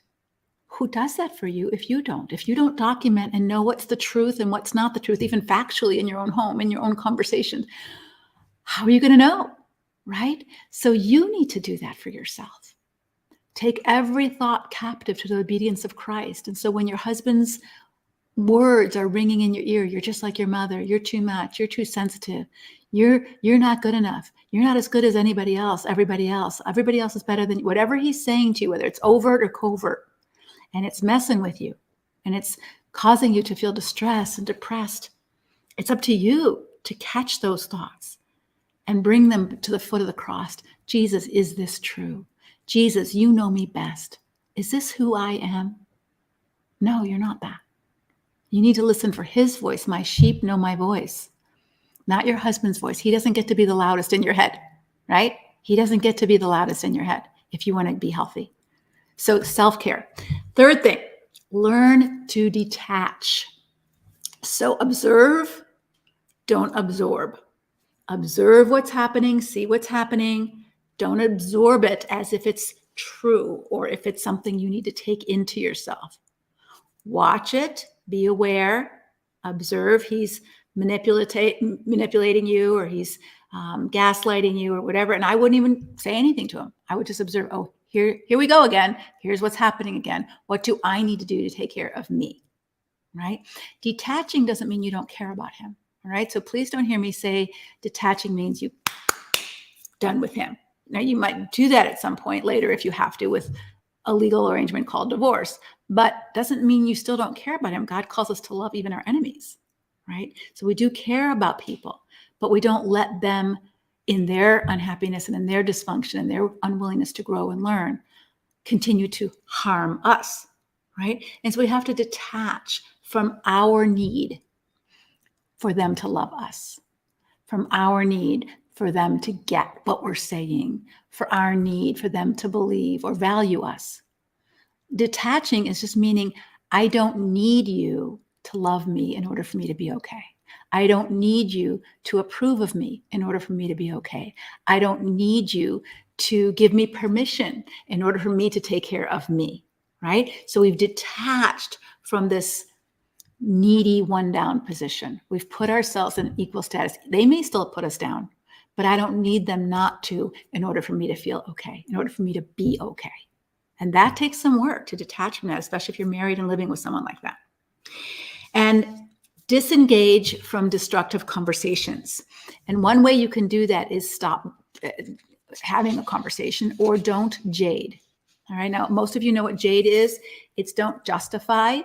Who does that for you if you don't? If you don't document and know what's the truth and what's not the truth, even factually in your own home, in your own conversation, how are you going to know, right? So you need to do that for yourself. Take every thought captive to the obedience of Christ. And so when your husband's words are ringing in your ear, you're just like your mother, you're too much, you're too sensitive, you're not good enough, you're not as good as anybody else, everybody else is better than you. Whatever he's saying to you, whether it's overt or covert, and it's messing with you and it's causing you to feel distressed and depressed, it's up to you to catch those thoughts and bring them to the foot of the cross. Jesus, is this true? Jesus, you know me best. Is this who I am? No, you're not that. You need to listen for his voice. My sheep know my voice, not your husband's voice. He doesn't get to be the loudest in your head, right? He doesn't get to be the loudest in your head if you want to be healthy. So self-care. Third thing, learn to detach. So observe, don't absorb. Observe what's happening, see what's happening. Don't absorb it as if it's true or if it's something you need to take into yourself. Watch it, be aware, observe. He's manipulating you, or he's gaslighting you, or whatever. And I wouldn't even say anything to him. I would just observe, oh, here we go again. Here's what's happening again. What do I need to do to take care of me, right? Detaching doesn't mean you don't care about him, all right? So please don't hear me say detaching means you done with him. Now, you might do that at some point later if you have to, with a legal arrangement called divorce, but doesn't mean you still don't care about him. God calls us to love even our enemies, right? So we do care about people, but we don't let them, in their unhappiness and in their dysfunction and their unwillingness to grow and learn, continue to harm us, right? And so we have to detach from our need for them to love us, from our need for them to get what we're saying, for our need for them to believe or value us. Detaching is just meaning, I don't need you to love me in order for me to be okay. I don't need you to approve of me in order for me to be okay. I don't need you to give me permission in order for me to take care of me, right? So we've detached from this needy one down position. We've put ourselves in equal status. They may still put us down, but I don't need them not to in order for me to feel okay, in order for me to be okay. And that takes some work to detach from that, especially if you're married and living with someone like that. And disengage from destructive conversations. And one way you can do that is stop having a conversation, or don't jade. All right. Now, most of you know what jade is. It's don't justify.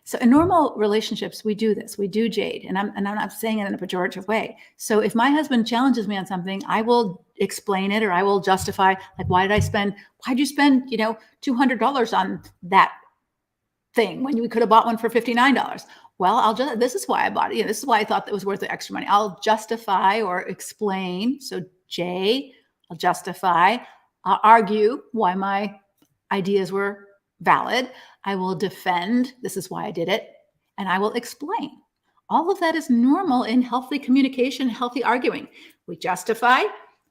So in normal relationships, we do this. We do jade. And I'm not saying it in a pejorative way. So if my husband challenges me on something, I will explain it, or I will justify, like, why'd you spend, $200 on that thing when you could have bought one for $59? Well, this is why I bought it. This is why I thought that was worth the extra money. I'll justify or explain. So J, I'll justify, I'll argue why my ideas were valid. I will defend. This is why I did it. And I will explain. All of that is normal in healthy communication, healthy arguing. We justify,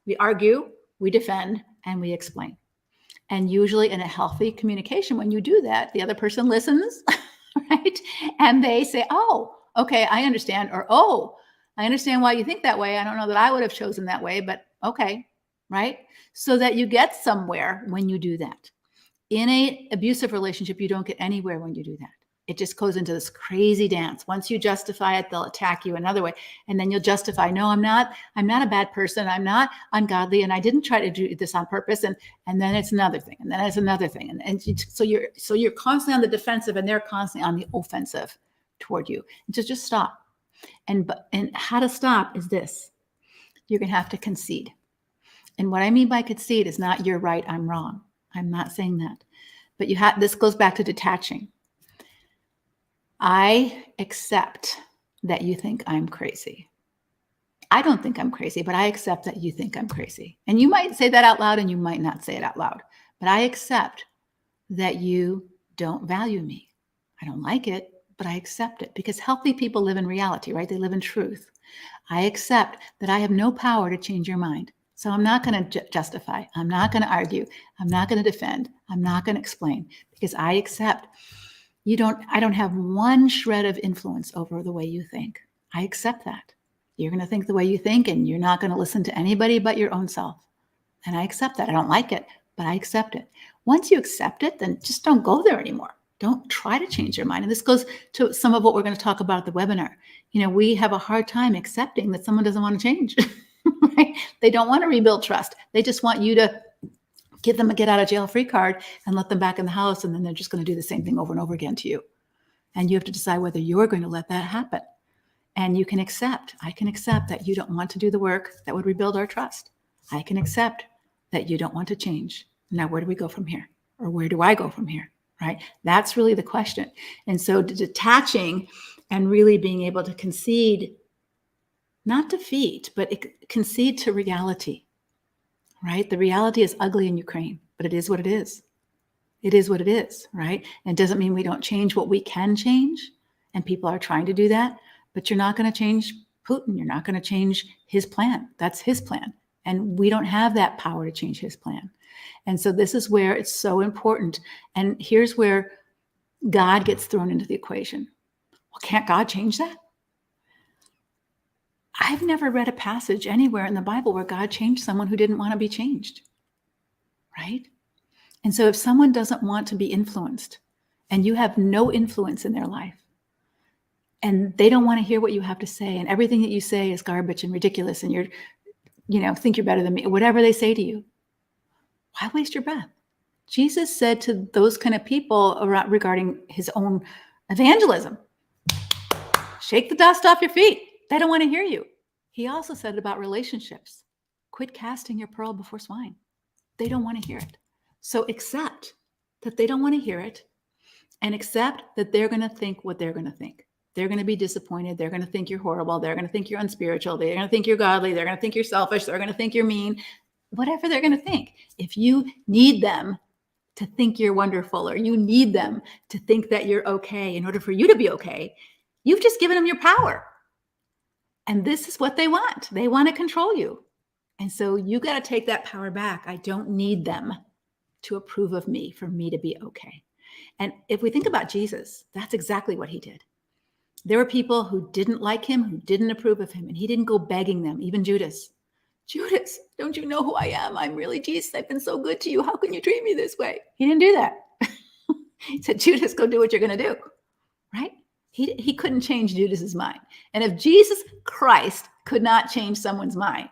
we argue, we defend, and we explain. And usually in a healthy communication, when you do that, the other person listens, right? And they say, oh, okay, I understand. Or, oh, I understand why you think that way. I don't know that I would have chosen that way, but okay, right? So that you get somewhere when you do that. In an abusive relationship, you don't get anywhere when you do that. It just goes into this crazy dance. Once you justify it, they'll attack you another way. And then you'll justify, no, I'm not a bad person. I'm not ungodly. And I didn't try to do this on purpose. And then it's another thing. And then it's another thing. So you're constantly on the defensive, and they're constantly on the offensive toward you. And just stop. And how to stop is this. You're going to have to concede. And what I mean by concede is not you're right, I'm wrong. I'm not saying that. But this goes back to detaching. I accept that you think I'm crazy. I don't think I'm crazy, but I accept that you think I'm crazy. And you might say that out loud, and you might not say it out loud. But I accept that you don't value me. I don't like it, but I accept it, because healthy people live in reality, right? They live in truth. I accept that I have no power to change your mind. So I'm not going to justify. I'm not going to argue. I'm not going to defend. I'm not going to explain, because I accept I don't have one shred of influence over the way you think. I accept that. You're going to think the way you think, and you're not going to listen to anybody but your own self. And I accept that. I don't like it, but I accept it. Once you accept it, then just don't go there anymore. Don't try to change your mind. And this goes to some of what we're going to talk about at the webinar. We have a hard time accepting that someone doesn't want to change. Right? They don't want to rebuild trust. They just want you to give them a get out of jail free card and let them back in the house. And then they're just going to do the same thing over and over again to you. And you have to decide whether you're going to let that happen. And I can accept that you don't want to do the work that would rebuild our trust. I can accept that you don't want to change. Now, where do we go from here? Or where do I go from here? Right? That's really the question. And so detaching and really being able to concede, not defeat, but concede to reality. Right? The reality is ugly in Ukraine, but it is what it is. It is what it is, right? And it doesn't mean we don't change what we can change. And people are trying to do that, but you're not going to change Putin. You're not going to change his plan. That's his plan. And we don't have that power to change his plan. And so this is where it's so important. And here's where God gets thrown into the equation. Well, can't God change that? I've never read a passage anywhere in the Bible where God changed someone who didn't want to be changed, right? And so if someone doesn't want to be influenced, and you have no influence in their life, and they don't want to hear what you have to say, and everything that you say is garbage and ridiculous, and think you're better than me, whatever they say to you, why waste your breath? Jesus said to those kind of people regarding his own evangelism, shake the dust off your feet. They don't want to hear you. He also said about relationships, quit casting your pearl before swine. They don't want to hear it. So accept that they don't want to hear it, and accept that they're going to think what they're going to think. They're going to be disappointed. They're going to think you're horrible. They're going to think you're unspiritual. They're going to think you're godly. They're going to think you're selfish. They're going to think you're mean. Whatever they're going to think. If you need them to think you're wonderful, or you need them to think that you're okay in order for you to be okay. You've just given them your power. And this is what they want. They want to control you. And so you got to take that power back. I don't need them to approve of me for me to be okay. And if we think about Jesus, that's exactly what he did. There were people who didn't like him, who didn't approve of him, and he didn't go begging them, even Judas. Judas, don't you know who I am? I'm really Jesus. I've been so good to you. How can you treat me this way? He didn't do that. He said, Judas, go do what you're going to do, right? He couldn't change Judas's mind. And if Jesus Christ could not change someone's mind,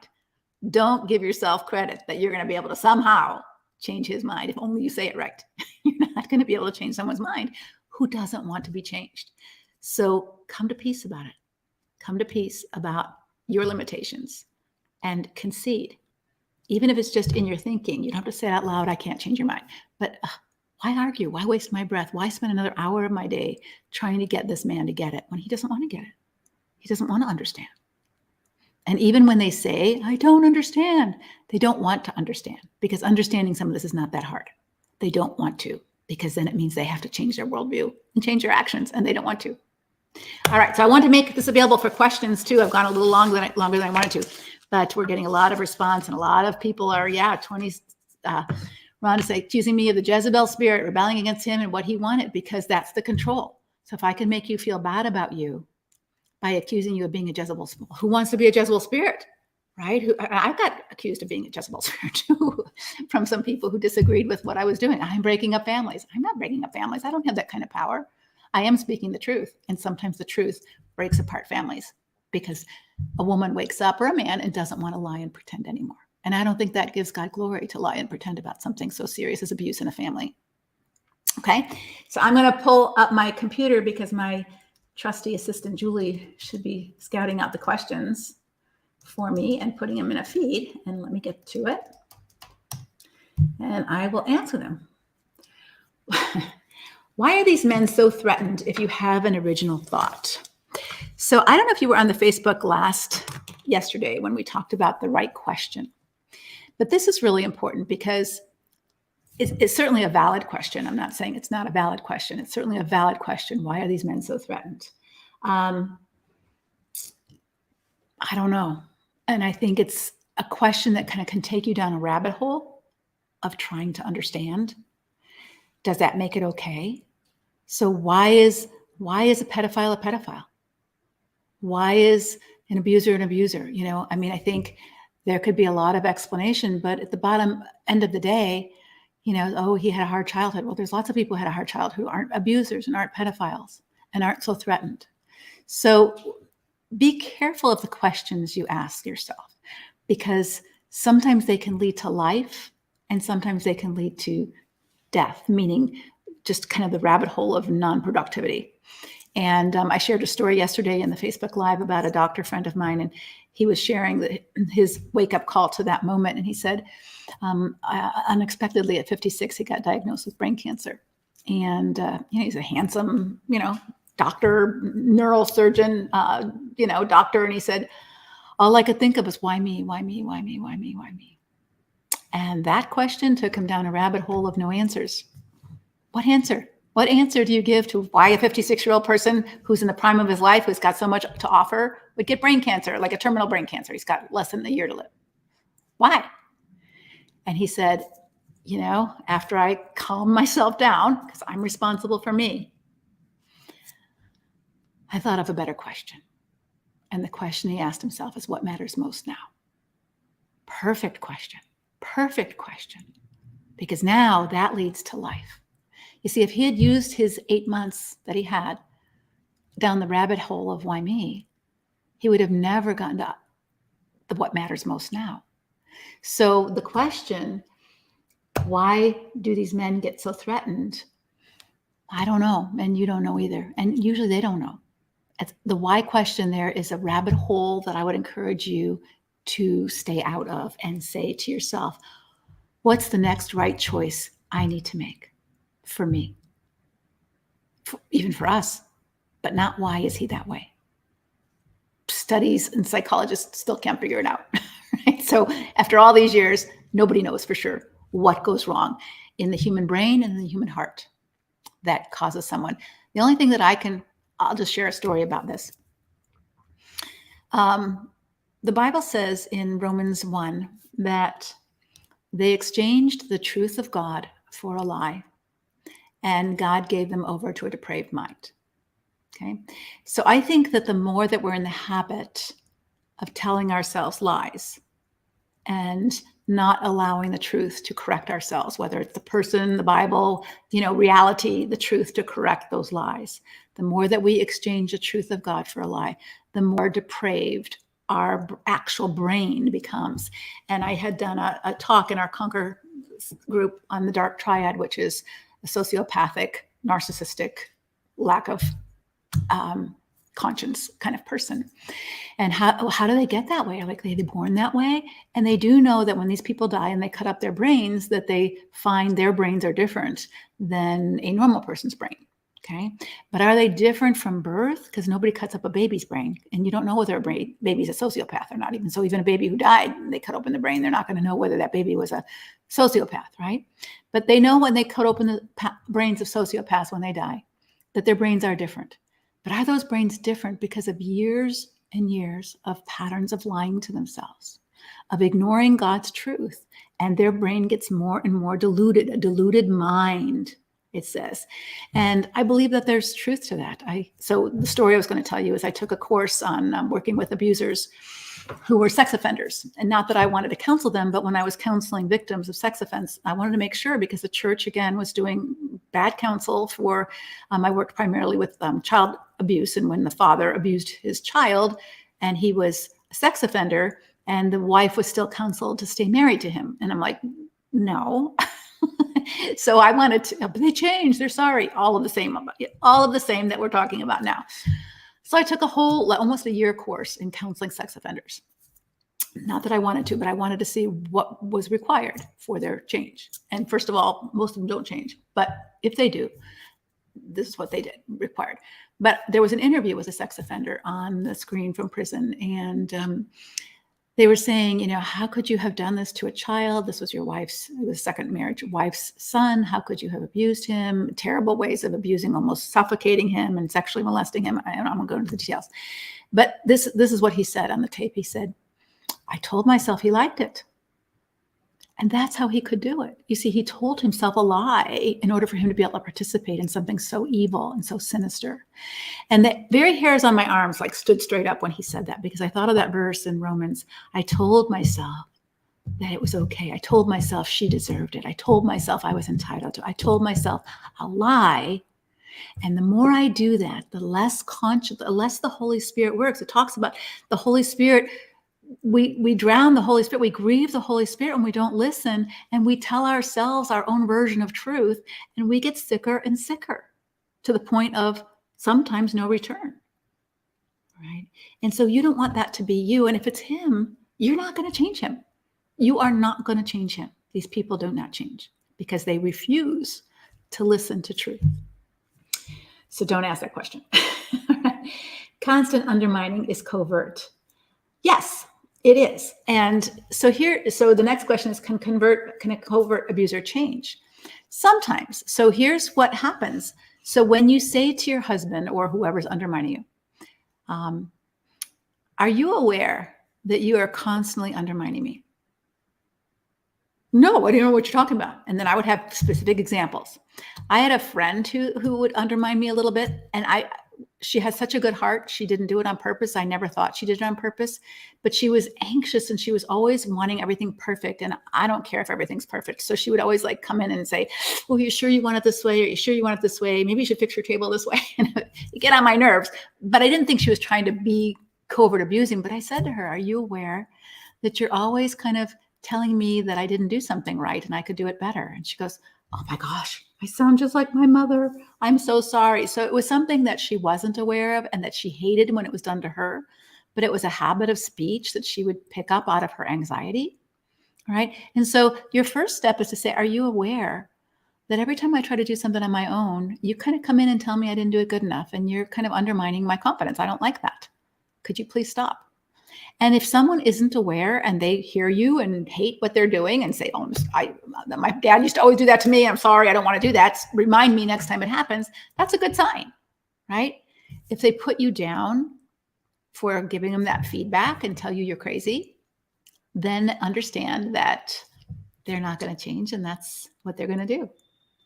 don't give yourself credit that you're going to be able to somehow change his mind. If only you say it right. You're not going to be able to change someone's mind who doesn't want to be changed. So come to peace about it. Come to peace about your limitations and concede. Even if it's just in your thinking, you don't have to say it out loud, I can't change your mind. But why argue? Why waste my breath? Why spend another hour of my day trying to get this man to get it when he doesn't want to get it? He doesn't want to understand. And even when they say, I don't understand, they don't want to understand, because understanding some of this is not that hard. They don't want to, because then it means they have to change their worldview and change their actions, and they don't want to. All right, so I want to make this available for questions too. I've gone a little longer than I wanted to, but we're getting a lot of response, and a lot of people are, 20, Ron is accusing me of the Jezebel spirit, rebelling against him and what he wanted, because that's the control. So if I can make you feel bad about you by accusing you of being a Jezebel, who wants to be a Jezebel spirit, right? I've got accused of being a Jezebel spirit too, from some people who disagreed with what I was doing. I'm breaking up families. I'm not breaking up families. I don't have that kind of power. I am speaking the truth. And sometimes the truth breaks apart families, because a woman wakes up, or a man, and doesn't want to lie and pretend anymore. And I don't think that gives God glory, to lie and pretend about something so serious as abuse in a family. Okay, so I'm going to pull up my computer, because my trusty assistant, Julie, should be scouting out the questions for me and putting them in a feed. And let me get to it. And I will answer them. Why are these men so threatened if you have an original thought? So I don't know if you were on the Facebook yesterday when we talked about the right question. But this is really important, because it's certainly a valid question. I'm not saying it's not a valid question. It's certainly a valid question. Why are these men so threatened? I don't know. And I think it's a question that kind of can take you down a rabbit hole of trying to understand. Does that make it okay? So why is a pedophile a pedophile? Why is an abuser an abuser? I think there could be a lot of explanation, but at the bottom end of the day, he had a hard childhood. Well, there's lots of people who had a hard childhood who aren't abusers and aren't pedophiles and aren't so threatened. So be careful of the questions you ask yourself, because sometimes they can lead to life and sometimes they can lead to death, meaning just kind of the rabbit hole of non-productivity. And I shared a story yesterday in the Facebook Live about a doctor friend of mine, and he was sharing his wake-up call to that moment. And he said, unexpectedly at 56, he got diagnosed with brain cancer. And he's a handsome, doctor, neurosurgeon, doctor. And he said, all I could think of was, why me? Why me? Why me? Why me? Why me? And that question took him down a rabbit hole of no answers. What answer? What answer do you give to why a 56-year-old person who's in the prime of his life, who's got so much to offer, would get brain cancer, like a terminal brain cancer? He's got less than a year to live. Why? And he said, after I calm myself down, because I'm responsible for me, I thought of a better question. And the question he asked himself is, what matters most now? Perfect question. Perfect question. Because now that leads to life. You see, if he had used his 8 months that he had down the rabbit hole of why me, he would have never gotten to what matters most now. So the question, why do these men get so threatened? I don't know. And you don't know either. And usually they don't know. The why question there is a rabbit hole that I would encourage you to stay out of and say to yourself, what's the next right choice I need to make for me? Even for us, but not why is he that way? Studies and psychologists still can't figure it out. Right? So after all these years, nobody knows for sure what goes wrong. in the human brain and in the human heart that causes someone. The only thing that I'll just share a story about this. The Bible says in Romans 1 that they exchanged the truth of God for a lie, and God gave them over to a depraved mind. Okay. So I think that the more that we're in the habit of telling ourselves lies and not allowing the truth to correct ourselves, whether it's the person, the Bible, reality, the truth to correct those lies, the more that we exchange the truth of God for a lie, the more depraved our actual brain becomes. And I had done a talk in our Conquer group on the dark triad, which is a sociopathic, narcissistic, lack of conscience kind of person. And how do they get that way? Like, are they born that way? And they do know that when these people die and they cut up their brains, that they find their brains are different than a normal person's brain. Okay. But are they different from birth? Because nobody cuts up a baby's brain, and you don't know whether a baby's a sociopath or not. Even a baby who died, they cut open the brain, they're not going to know whether that baby was a sociopath, right? But they know when they cut open the brains of sociopaths when they die, that their brains are different. But are those brains different because of years and years of patterns of lying to themselves, of ignoring God's truth, and their brain gets more and more diluted, a diluted mind, it says. And I believe that there's truth to that. So the story I was going to tell you is I took a course on working with abusers who were sex offenders. And not that I wanted to counsel them, but when I was counseling victims of sex offense, I wanted to make sure, because the church, again, was doing bad counsel for, I worked primarily with child abuse. And when the father abused his child and he was a sex offender, and the wife was still counseled to stay married to him. And I'm like, no. So I wanted to, but they changed, they're sorry, all of the same that we're talking about now. So I took almost a year course in counseling sex offenders. Not that I wanted to, but I wanted to see what was required for their change. And first of all, most of them don't change, but if they do, this is what they did required. But there was an interview with a sex offender on the screen from prison, and they were saying, how could you have done this to a child? This was your wife's, it was second marriage, wife's son. How could you have abused him? Terrible ways of abusing, almost suffocating him and sexually molesting him. I won't go into the details. But this is what he said on the tape. He said, I told myself he liked it. And that's how he could do it. You see, he told himself a lie in order for him to be able to participate in something so evil and so sinister. And the very hairs on my arms stood straight up when he said that, because I thought of that verse in Romans. I told myself that it was okay. I told myself she deserved it. I told myself I was entitled to it. I told myself a lie. And the more I do that, the less the Holy Spirit works. It talks about the Holy Spirit. We drown the Holy Spirit. We grieve the Holy Spirit when we don't listen, and we tell ourselves our own version of truth, and we get sicker and sicker to the point of sometimes no return. Right? And so you don't want that to be you. And if it's him, you're not going to change him. You are not going to change him. These people do not change because they refuse to listen to truth. So don't ask that question. Constant undermining is covert. Yes, it is. And so the next question is, can a covert abuser change? Sometimes. So here's what happens. So when you say to your husband or whoever's undermining you, are you aware that you are constantly undermining me? No, I don't know what you're talking about. And then I would have specific examples. I had a friend who would undermine me a little bit, and she has such a good heart. She didn't do it on purpose. I never thought she did it on purpose, but she was anxious and she was always wanting everything perfect. And I don't care if everything's perfect. So she would always come in and say, well, you sure you want it this way? Are you sure you want it this way? Maybe you should fix your table this way. And you get on my nerves. But I didn't think she was trying to be covert abusing. But I said to her, are you aware that you're always kind of telling me that I didn't do something right and I could do it better? And she goes, oh my gosh, I sound just like my mother. I'm so sorry. So it was something that she wasn't aware of and that she hated when it was done to her, but it was a habit of speech that she would pick up out of her anxiety, right? And so your first step is to say, are you aware that every time I try to do something on my own, you kind of come in and tell me I didn't do it good enough, and you're kind of undermining my confidence. I don't like that. Could you please stop? And if someone isn't aware and they hear you and hate what they're doing and say, oh, my dad used to always do that to me. I'm sorry, I don't want to do that. Remind me next time it happens. That's a good sign, right? If they put you down for giving them that feedback and tell you you're crazy, then understand that they're not going to change and that's what they're going to do,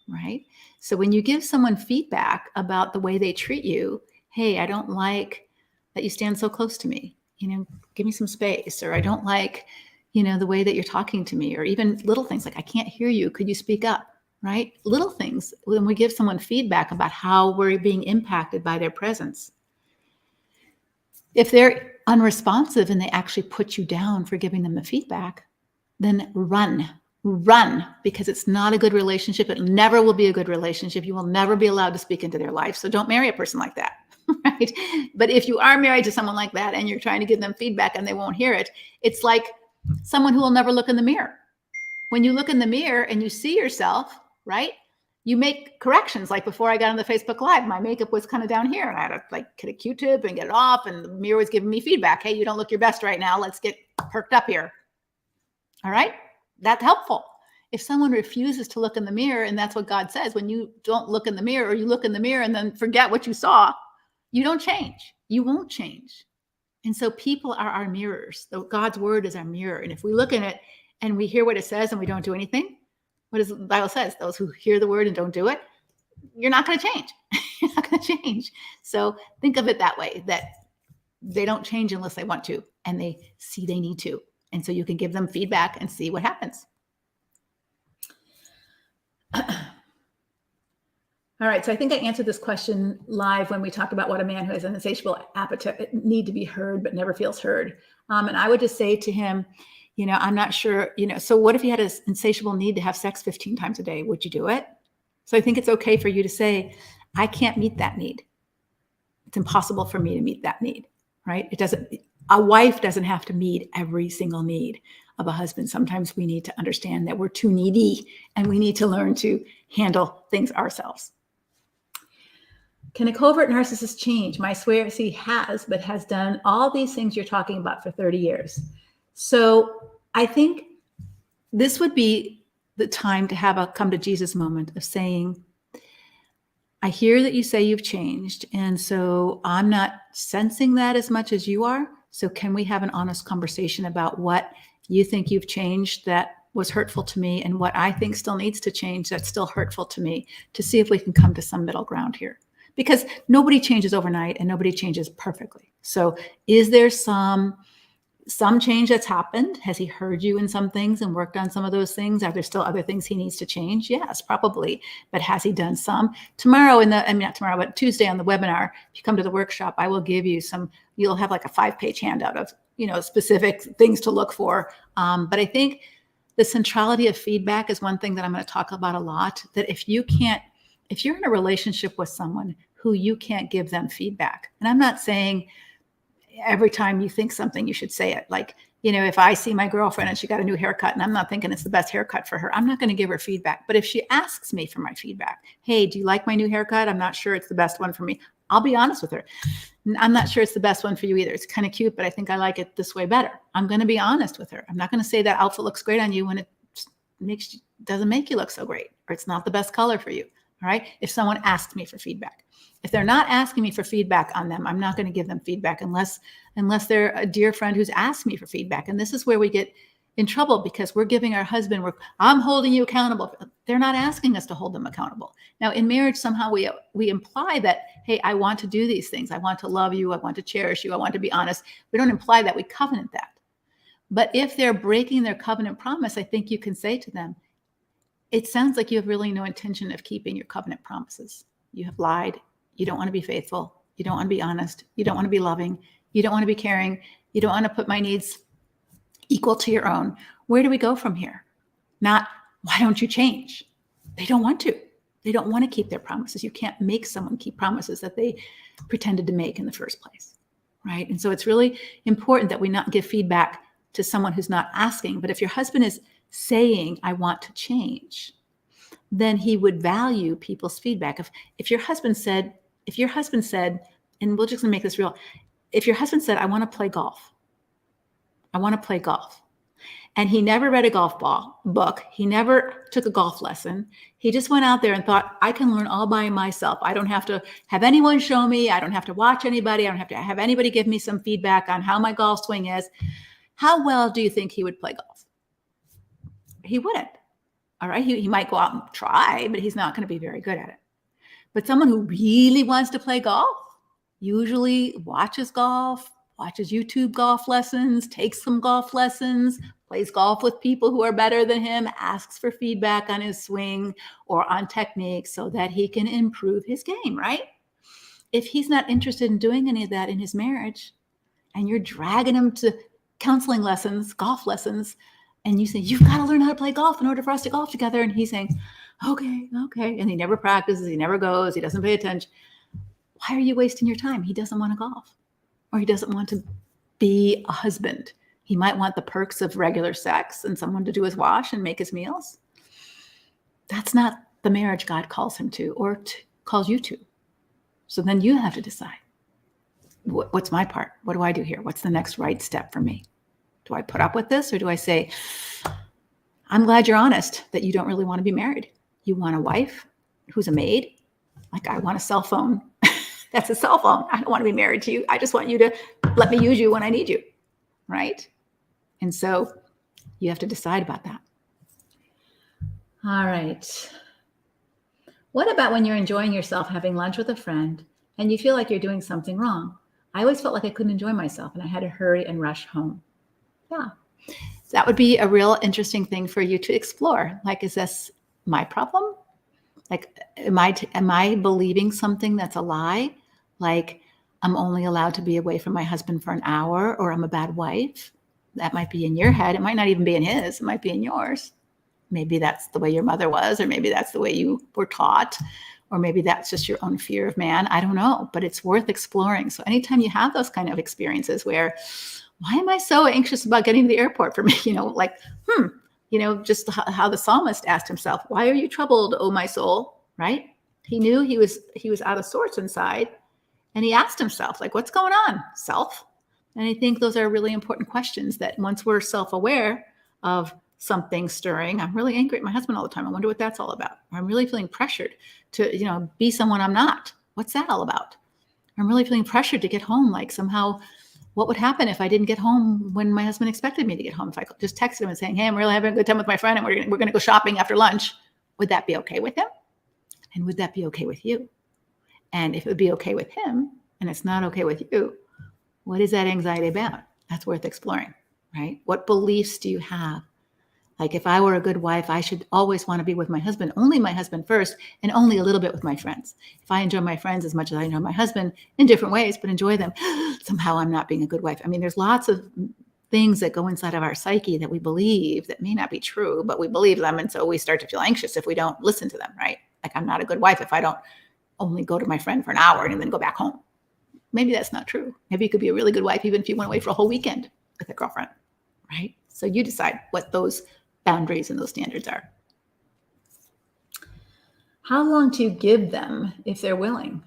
right? So when you give someone feedback about the way they treat you, hey, I don't like that you stand so close to me, give me some space, or I don't like, the way that you're talking to me, or even little things like, I can't hear you, could you speak up, right? Little things, when we give someone feedback about how we're being impacted by their presence. If they're unresponsive and they actually put you down for giving them the feedback, then run, because it's not a good relationship. It never will be a good relationship. You will never be allowed to speak into their life. So don't marry a person like that, right? But if you are married to someone like that and you're trying to give them feedback and they won't hear it, it's like someone who will never look in the mirror. When you look in the mirror and you see yourself, right? You make corrections. Like before I got on the Facebook Live, my makeup was kind of down here and I had to get a Q-tip and get it off. And the mirror was giving me feedback. Hey, you don't look your best right now. Let's get perked up here. All right. That's helpful. If someone refuses to look in the mirror, and that's what God says, when you don't look in the mirror, or you look in the mirror and then forget what you saw, you don't change. You won't change. And so people are our mirrors. God's word is our mirror. And if we look in it and we hear what it says and we don't do anything, what does the Bible says? Those who hear the word and don't do it, you're not going to change. You're not going to change. So think of it that way, that they don't change unless they want to, and they see they need to. And so you can give them feedback and see what happens. All right. So I think I answered this question live when we talked about what a man who has an insatiable appetite need to be heard, but never feels heard. And I would just say to him, I'm not sure, so what if you had an insatiable need to have sex 15 times a day? Would you do it? So I think it's okay for you to say, I can't meet that need. It's impossible for me to meet that need, right? A wife doesn't have to meet every single need of a husband. Sometimes we need to understand that we're too needy and we need to learn to handle things ourselves. Can a covert narcissist change? My swear he has, but has done all these things you're talking about for 30 years. So I think this would be the time to have a come to Jesus moment of saying, I hear that you say you've changed. And so I'm not sensing that as much as you are. So can we have an honest conversation about what you think you've changed that was hurtful to me and what I think still needs to change that's still hurtful to me, to see if we can come to some middle ground here? Because nobody changes overnight and nobody changes perfectly. So is there some change that's happened? Has he heard you in some things and worked on some of those things? Are there still other things he needs to change? Yes, probably. But has he done some? Tomorrow not tomorrow, but Tuesday on the webinar, if you come to the workshop, I will give you you'll have like a 5-page handout of, specific things to look for. But I think the centrality of feedback is one thing that I'm going to talk about a lot, that if you're in a relationship with someone who you can't give them feedback, and I'm not saying every time you think something, you should say it. Like, if I see my girlfriend and she got a new haircut and I'm not thinking it's the best haircut for her, I'm not going to give her feedback. But if she asks me for my feedback, hey, do you like my new haircut? I'm not sure it's the best one for me. I'll be honest with her. I'm not sure it's the best one for you either. It's kind of cute, but I think I like it this way better. I'm going to be honest with her. I'm not going to say that outfit looks great on you when it doesn't make you look so great, or it's not the best color for you. All right. If someone asks me for feedback, if they're not asking me for feedback on them, I'm not going to give them feedback unless they're a dear friend who's asked me for feedback. And this is where we get in trouble, because we're giving our husband, I'm holding you accountable. They're not asking us to hold them accountable. Now in marriage, somehow we imply that, hey, I want to do these things. I want to love you. I want to cherish you. I want to be honest. We don't imply that, we covenant that. But if they're breaking their covenant promise, I think you can say to them, it sounds like you have really no intention of keeping your covenant promises. You have lied. You don't want to be faithful. You don't want to be honest. You don't want to be loving. You don't want to be caring. You don't want to put my needs equal to your own. Where do we go from here? Not, why don't you change? They don't want to. They don't want to keep their promises. You can't make someone keep promises that they pretended to make in the first place, right? And so it's really important that we not give feedback to someone who's not asking. But if your husband is saying, I want to change, then he would value people's feedback. If your husband said, and we're just gonna make this real, if your husband said, I want to play golf, I want to play golf. And he never read a golf book. He never took a golf lesson. He just went out there and thought, I can learn all by myself. I don't have to have anyone show me. I don't have to watch anybody. I don't have to have anybody give me some feedback on how my golf swing is. How well do you think he would play golf? He wouldn't. All right. He might go out and try, but he's not going to be very good at it. But someone who really wants to play golf usually watches golf, watches YouTube golf lessons, takes some golf lessons, plays golf with people who are better than him, asks for feedback on his swing or on technique so that he can improve his game, right? If he's not interested in doing any of that in his marriage and you're dragging him to counseling lessons, golf lessons, and you say, you've got to learn how to play golf in order for us to golf together. And he's saying, okay. And he never practices, he never goes, he doesn't pay attention. Why are you wasting your time? He doesn't want to golf, or he doesn't want to be a husband. He might want the perks of regular sex and someone to do his wash and make his meals. That's not the marriage God calls him to, or calls you to. So then you have to decide, what's my part? What do I do here? What's the next right step for me? Do I put up with this, or do I say, I'm glad you're honest that you don't really want to be married. You want a wife who's a maid? Like, I want a cell phone. That's a cell phone. I don't want to be married to you. I just want you to let me use you when I need you, right? And so you have to decide about that. All right. What about when you're enjoying yourself having lunch with a friend and you feel like you're doing something wrong? I always felt like I couldn't enjoy myself and I had to hurry and rush home. Yeah. So that would be a real interesting thing for you to explore. Like, is this my problem? Like, am I believing something that's a lie? Like, I'm only allowed to be away from my husband for an hour, or I'm a bad wife. That might be in your head. It might not even be in his. It might be in yours. Maybe that's the way your mother was, or maybe that's the way you were taught, or maybe that's just your own fear of man. I don't know, but it's worth exploring. So anytime you have those kind of experiences where, why am I so anxious about getting to the airport for me? Just how the psalmist asked himself, why are you troubled, O my soul? Right? He knew he was out of sorts inside. And he asked himself, like, what's going on, self? And I think those are really important questions that once we're self-aware of something stirring, I'm really angry at my husband all the time. I wonder what that's all about. Or I'm really feeling pressured to, be someone I'm not. What's that all about? I'm really feeling pressured to get home. Like, somehow, what would happen if I didn't get home when my husband expected me to get home? If I just texted him and saying, hey, I'm really having a good time with my friend and we're going to go shopping after lunch. Would that be okay with him? And would that be okay with you? And if it would be okay with him and it's not okay with you, what is that anxiety about? That's worth exploring, right? What beliefs do you have? Like, if I were a good wife, I should always want to be with my husband, only my husband first, and only a little bit with my friends. If I enjoy my friends as much as I enjoy my husband, in different ways, but enjoy them, somehow I'm not being a good wife. I mean, there's lots of things that go inside of our psyche that we believe that may not be true, but we believe them. And so we start to feel anxious if we don't listen to them, right? Like, I'm not a good wife if I don't only go to my friend for an hour and then go back home. Maybe that's not true. Maybe you could be a really good wife even if you went away for a whole weekend with a girlfriend, right? So you decide what those boundaries and those standards are. How long to give them if they're willing?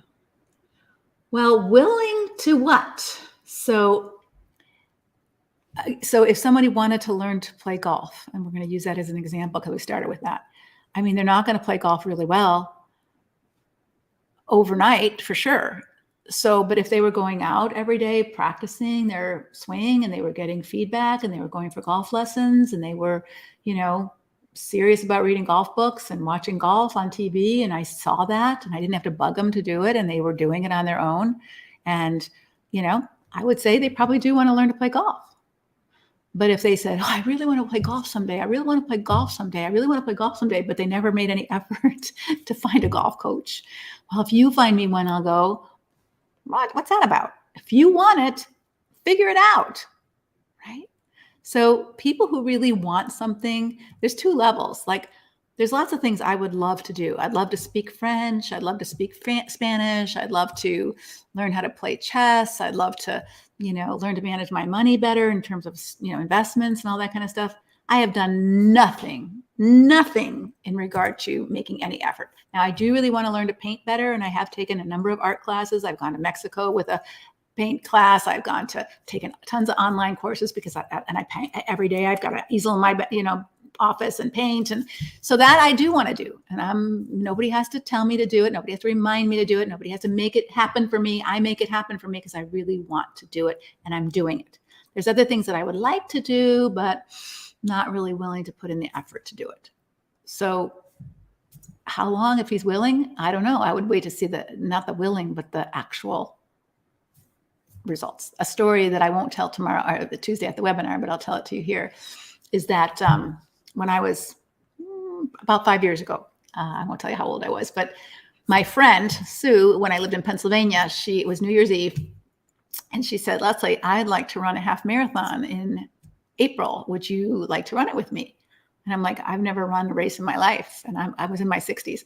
Well, willing to what? So if somebody wanted to learn to play golf, and we're going to use that as an example because we started with that. I mean, they're not going to play golf really well overnight for sure. So, but if they were going out every day, practicing their swing, and they were getting feedback, and they were going for golf lessons, and they were, serious about reading golf books and watching golf on TV, and I saw that, and I didn't have to bug them to do it, and they were doing it on their own. And, I would say they probably do want to learn to play golf. But if they said, I really want to play golf someday, I really want to play golf someday, I really want to play golf someday, but they never made any effort to find a golf coach. Well, if you find me one, I'll go, what's that about? If you want it, figure it out, right? So people who really want something, there's two levels. Like, there's lots of things I would love to do. I'd love to speak French. I'd love to speak Spanish. I'd love to learn how to play chess. I'd love to, learn to manage my money better in terms of, investments and all that kind of stuff. I have done nothing in regard to making any effort. Now, I do really want to learn to paint better, and I have taken a number of art classes. I've gone to Mexico with a paint class. I've gone to taken tons of online courses because I paint every day. I've got an easel in my, office and paint. And so that I do want to do. And nobody has to tell me to do it. Nobody has to remind me to do it. Nobody has to make it happen for me. I make it happen for me because I really want to do it and I'm doing it. There's other things that I would like to do, but not really willing to put in the effort to do it. So how long, if he's willing? I don't know. I would wait to see not the willing, but the actual results. A story that I won't tell tomorrow or the Tuesday at the webinar, but I'll tell it to you here, is that when I was about 5 years ago, I won't tell you how old I was, but my friend Sue, when I lived in Pennsylvania, it was New Year's Eve, and she said, Leslie, I'd like to run a half marathon in April. Would you like to run it with me? And I'm like, I've never run a race in my life. And I was in my 60s.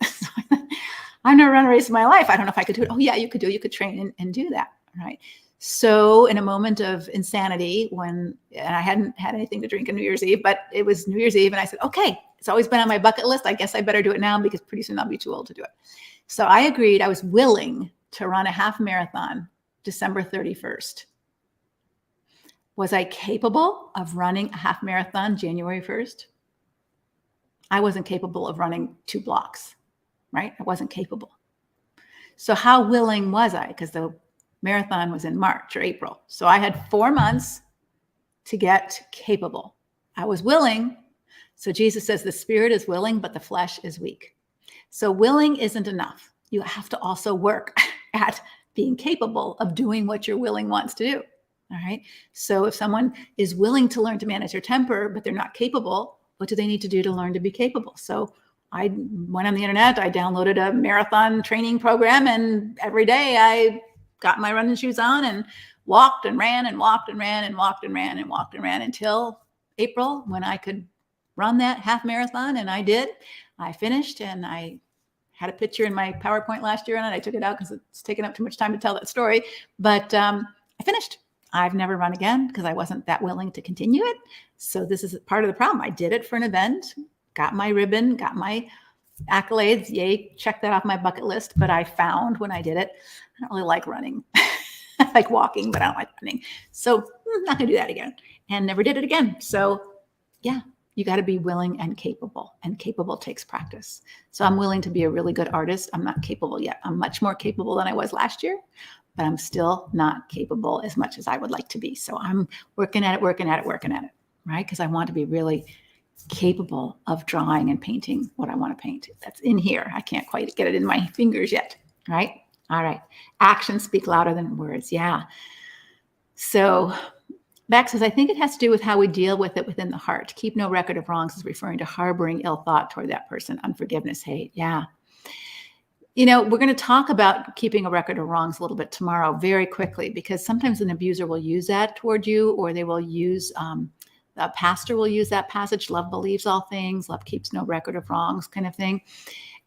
I've never run a race in my life. I don't know if I could do it. Oh yeah, you could do it. You could train and do that, right? So in a moment of insanity, and I hadn't had anything to drink on New Year's Eve, but it was New Year's Eve, and I said, okay, it's always been on my bucket list. I guess I better do it now because pretty soon I'll be too old to do it. So I agreed. I was willing to run a half marathon December 31st. Was I capable of running a half marathon January 1st? I wasn't capable of running 2 blocks, right? I wasn't capable. So how willing was I? Because the marathon was in March or April. So I had 4 months to get capable. I was willing. So Jesus says the spirit is willing, but the flesh is weak. So willing isn't enough. You have to also work at being capable of doing what your willing wants to do. All right. So if someone is willing to learn to manage their temper, but they're not capable, what do they need to do to learn to be capable? So I went on the internet, I downloaded a marathon training program, and every day I got my running shoes on and walked and ran and walked and ran and walked and ran and walked and ran until April, when I could run that half marathon. And I did. I finished, and I had a picture in my PowerPoint last year, and I took it out because it's taken up too much time to tell that story. But I finished. I've never run again because I wasn't that willing to continue it. So this is part of the problem. I did it for an event, got my ribbon, got my accolades. Yay, check that off my bucket list. But I found when I did it, I don't really like running. I like walking, but I don't like running. So I'm not going to do that again, and never did it again. So yeah, you got to be willing and capable takes practice. So I'm willing to be a really good artist. I'm not capable yet. I'm much more capable than I was last year, but I'm still not capable as much as I would like to be. So I'm working at it, right? Because I want to be really capable of drawing and painting what I want to paint. That's in here. I can't quite get it in my fingers yet, right? All right. Actions speak louder than words. Yeah. So Beck says, I think it has to do with how we deal with it within the heart. Keep no record of wrongs is referring to harboring ill thought toward that person, unforgiveness, hate. Yeah. We're going to talk about keeping a record of wrongs a little bit tomorrow very quickly, because sometimes an abuser will use that toward you, or they will use, a pastor will use that passage, love believes all things, love keeps no record of wrongs kind of thing.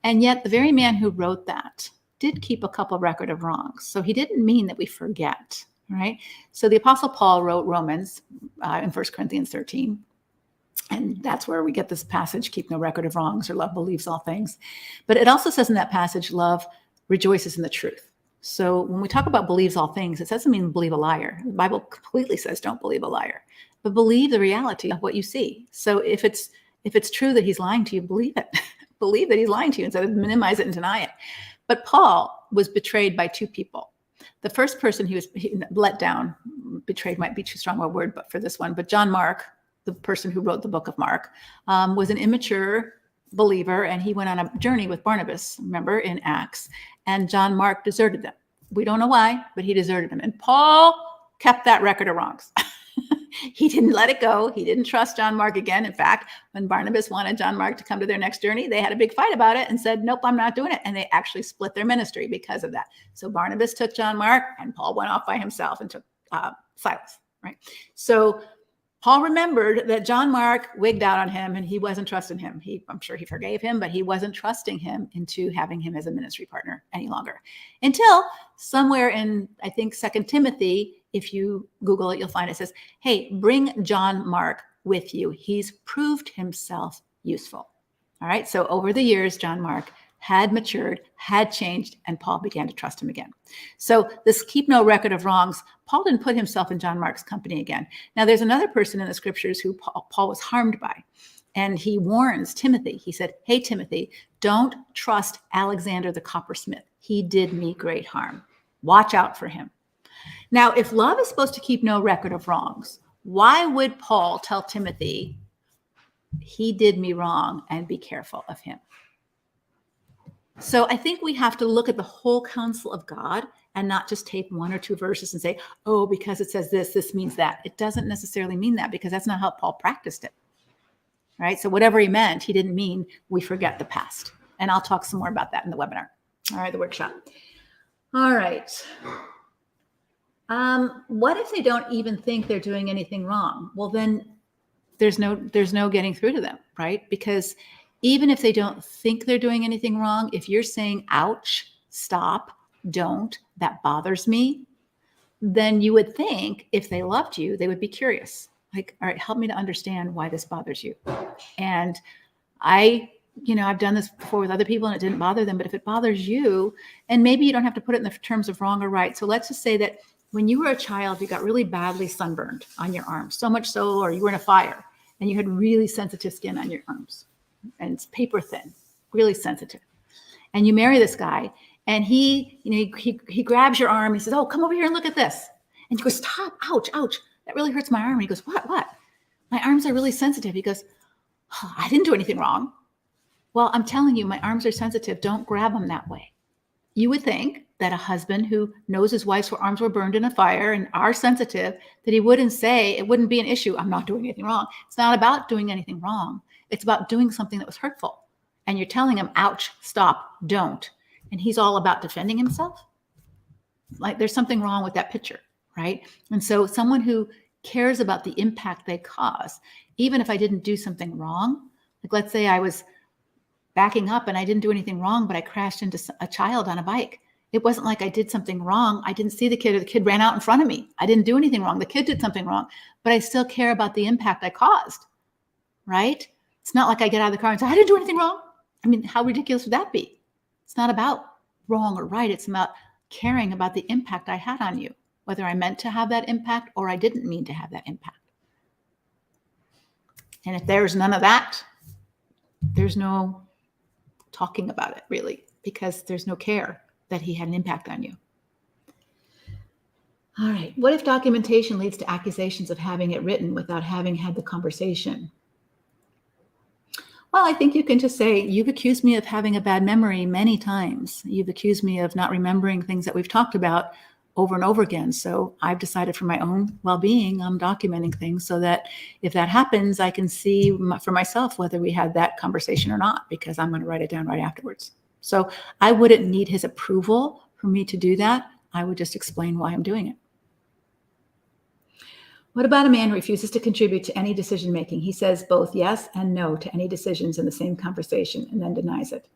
And yet the very man who wrote that did keep a couple record of wrongs. So he didn't mean that we forget, right? So the Apostle Paul wrote Romans in 1 Corinthians 13. And that's where we get this passage, keep no record of wrongs, or love believes all things. But it also says in that passage, love rejoices in the truth. So when we talk about believes all things, it doesn't mean believe a liar. The Bible completely says don't believe a liar, but believe the reality of what you see. So if it's true that he's lying to you, believe it. Believe that he's lying to you instead of minimize it and deny it. But Paul was betrayed by 2 people. The first person he let down, betrayed might be too strong a word, but for this one, but John Mark, the person who wrote the book of Mark, was an immature believer, and he went on a journey with Barnabas, remember, in Acts, and John Mark deserted them. We don't know why, but he deserted them. And Paul kept that record of wrongs. He didn't let it go. He didn't trust John Mark again. In fact, when Barnabas wanted John Mark to come to their next journey, they had a big fight about it and said, nope, I'm not doing it. And they actually split their ministry because of that. So Barnabas took John Mark, and Paul went off by himself and took Silas, right? So Paul remembered that John Mark wigged out on him, and he wasn't trusting him. I'm sure he forgave him, but he wasn't trusting him into having him as a ministry partner any longer. Until somewhere in, I think, 2 Timothy, if you Google it, you'll find it says, hey, bring John Mark with you. He's proved himself useful. All right. So over the years, John Mark had matured, had changed, and Paul began to trust him again. So this keep no record of wrongs, Paul didn't put himself in John Mark's company again. Now, there's another person in the scriptures who Paul was harmed by, and he warns Timothy. He said, hey, Timothy, don't trust Alexander the coppersmith. He did me great harm. Watch out for him. Now, if love is supposed to keep no record of wrongs, why would Paul tell Timothy, he did me wrong and be careful of him? So I think we have to look at the whole counsel of God and not just take one or two verses and say, oh, because it says this, this means that. It doesn't necessarily mean that, because that's not how Paul practiced it, right? So whatever he meant, he didn't mean we forget the past. And I'll talk some more about that in the webinar, all right, the workshop. All right. What if they don't even think they're doing anything wrong? Well, then there's no getting through to them, right? Because even if they don't think they're doing anything wrong, if you're saying, ouch, stop, don't, that bothers me, then you would think if they loved you, they would be curious. Like, all right, help me to understand why this bothers you. And I've done this before with other people and it didn't bother them. But if it bothers you, and maybe you don't have to put it in the terms of wrong or right. So let's just say that when you were a child, you got really badly sunburned on your arms, so much so, or you were in a fire and you had really sensitive skin on your arms. And it's paper thin, really sensitive. And you marry this guy and he grabs your arm. He says, oh, come over here and look at this. And you go, stop, ouch, ouch. That really hurts my arm. And he goes, what? My arms are really sensitive. He goes, oh, I didn't do anything wrong. Well, I'm telling you, my arms are sensitive. Don't grab them that way. You would think that a husband who knows his wife's arms were burned in a fire and are sensitive, that he wouldn't say, it wouldn't be an issue. I'm not doing anything wrong. It's not about doing anything wrong. It's about doing something that was hurtful. And you're telling him, ouch, stop, don't. And he's all about defending himself. Like there's something wrong with that picture, right? And so someone who cares about the impact they cause, even if I didn't do something wrong, like let's say I was backing up and I didn't do anything wrong, but I crashed into a child on a bike. It wasn't like I did something wrong. I didn't see the kid or the kid ran out in front of me. I didn't do anything wrong. The kid did something wrong, but I still care about the impact I caused, right? It's not like I get out of the car and say, I didn't do anything wrong. I mean, how ridiculous would that be? It's not about wrong or right. It's about caring about the impact I had on you, whether I meant to have that impact or I didn't mean to have that impact. And if there's none of that, there's no talking about it really, because there's no care that he had an impact on you. All right. What if documentation leads to accusations of having it written without having had the conversation? Well, I think you can just say, you've accused me of having a bad memory many times. You've accused me of not remembering things that we've talked about over and over again. So I've decided for my own well-being, I'm documenting things so that if that happens, I can see for myself whether we had that conversation or not, because I'm going to write it down right afterwards. So I wouldn't need his approval for me to do that. I would just explain why I'm doing it. What about a man who refuses to contribute to any decision-making? He says both yes and no to any decisions in the same conversation and then denies it.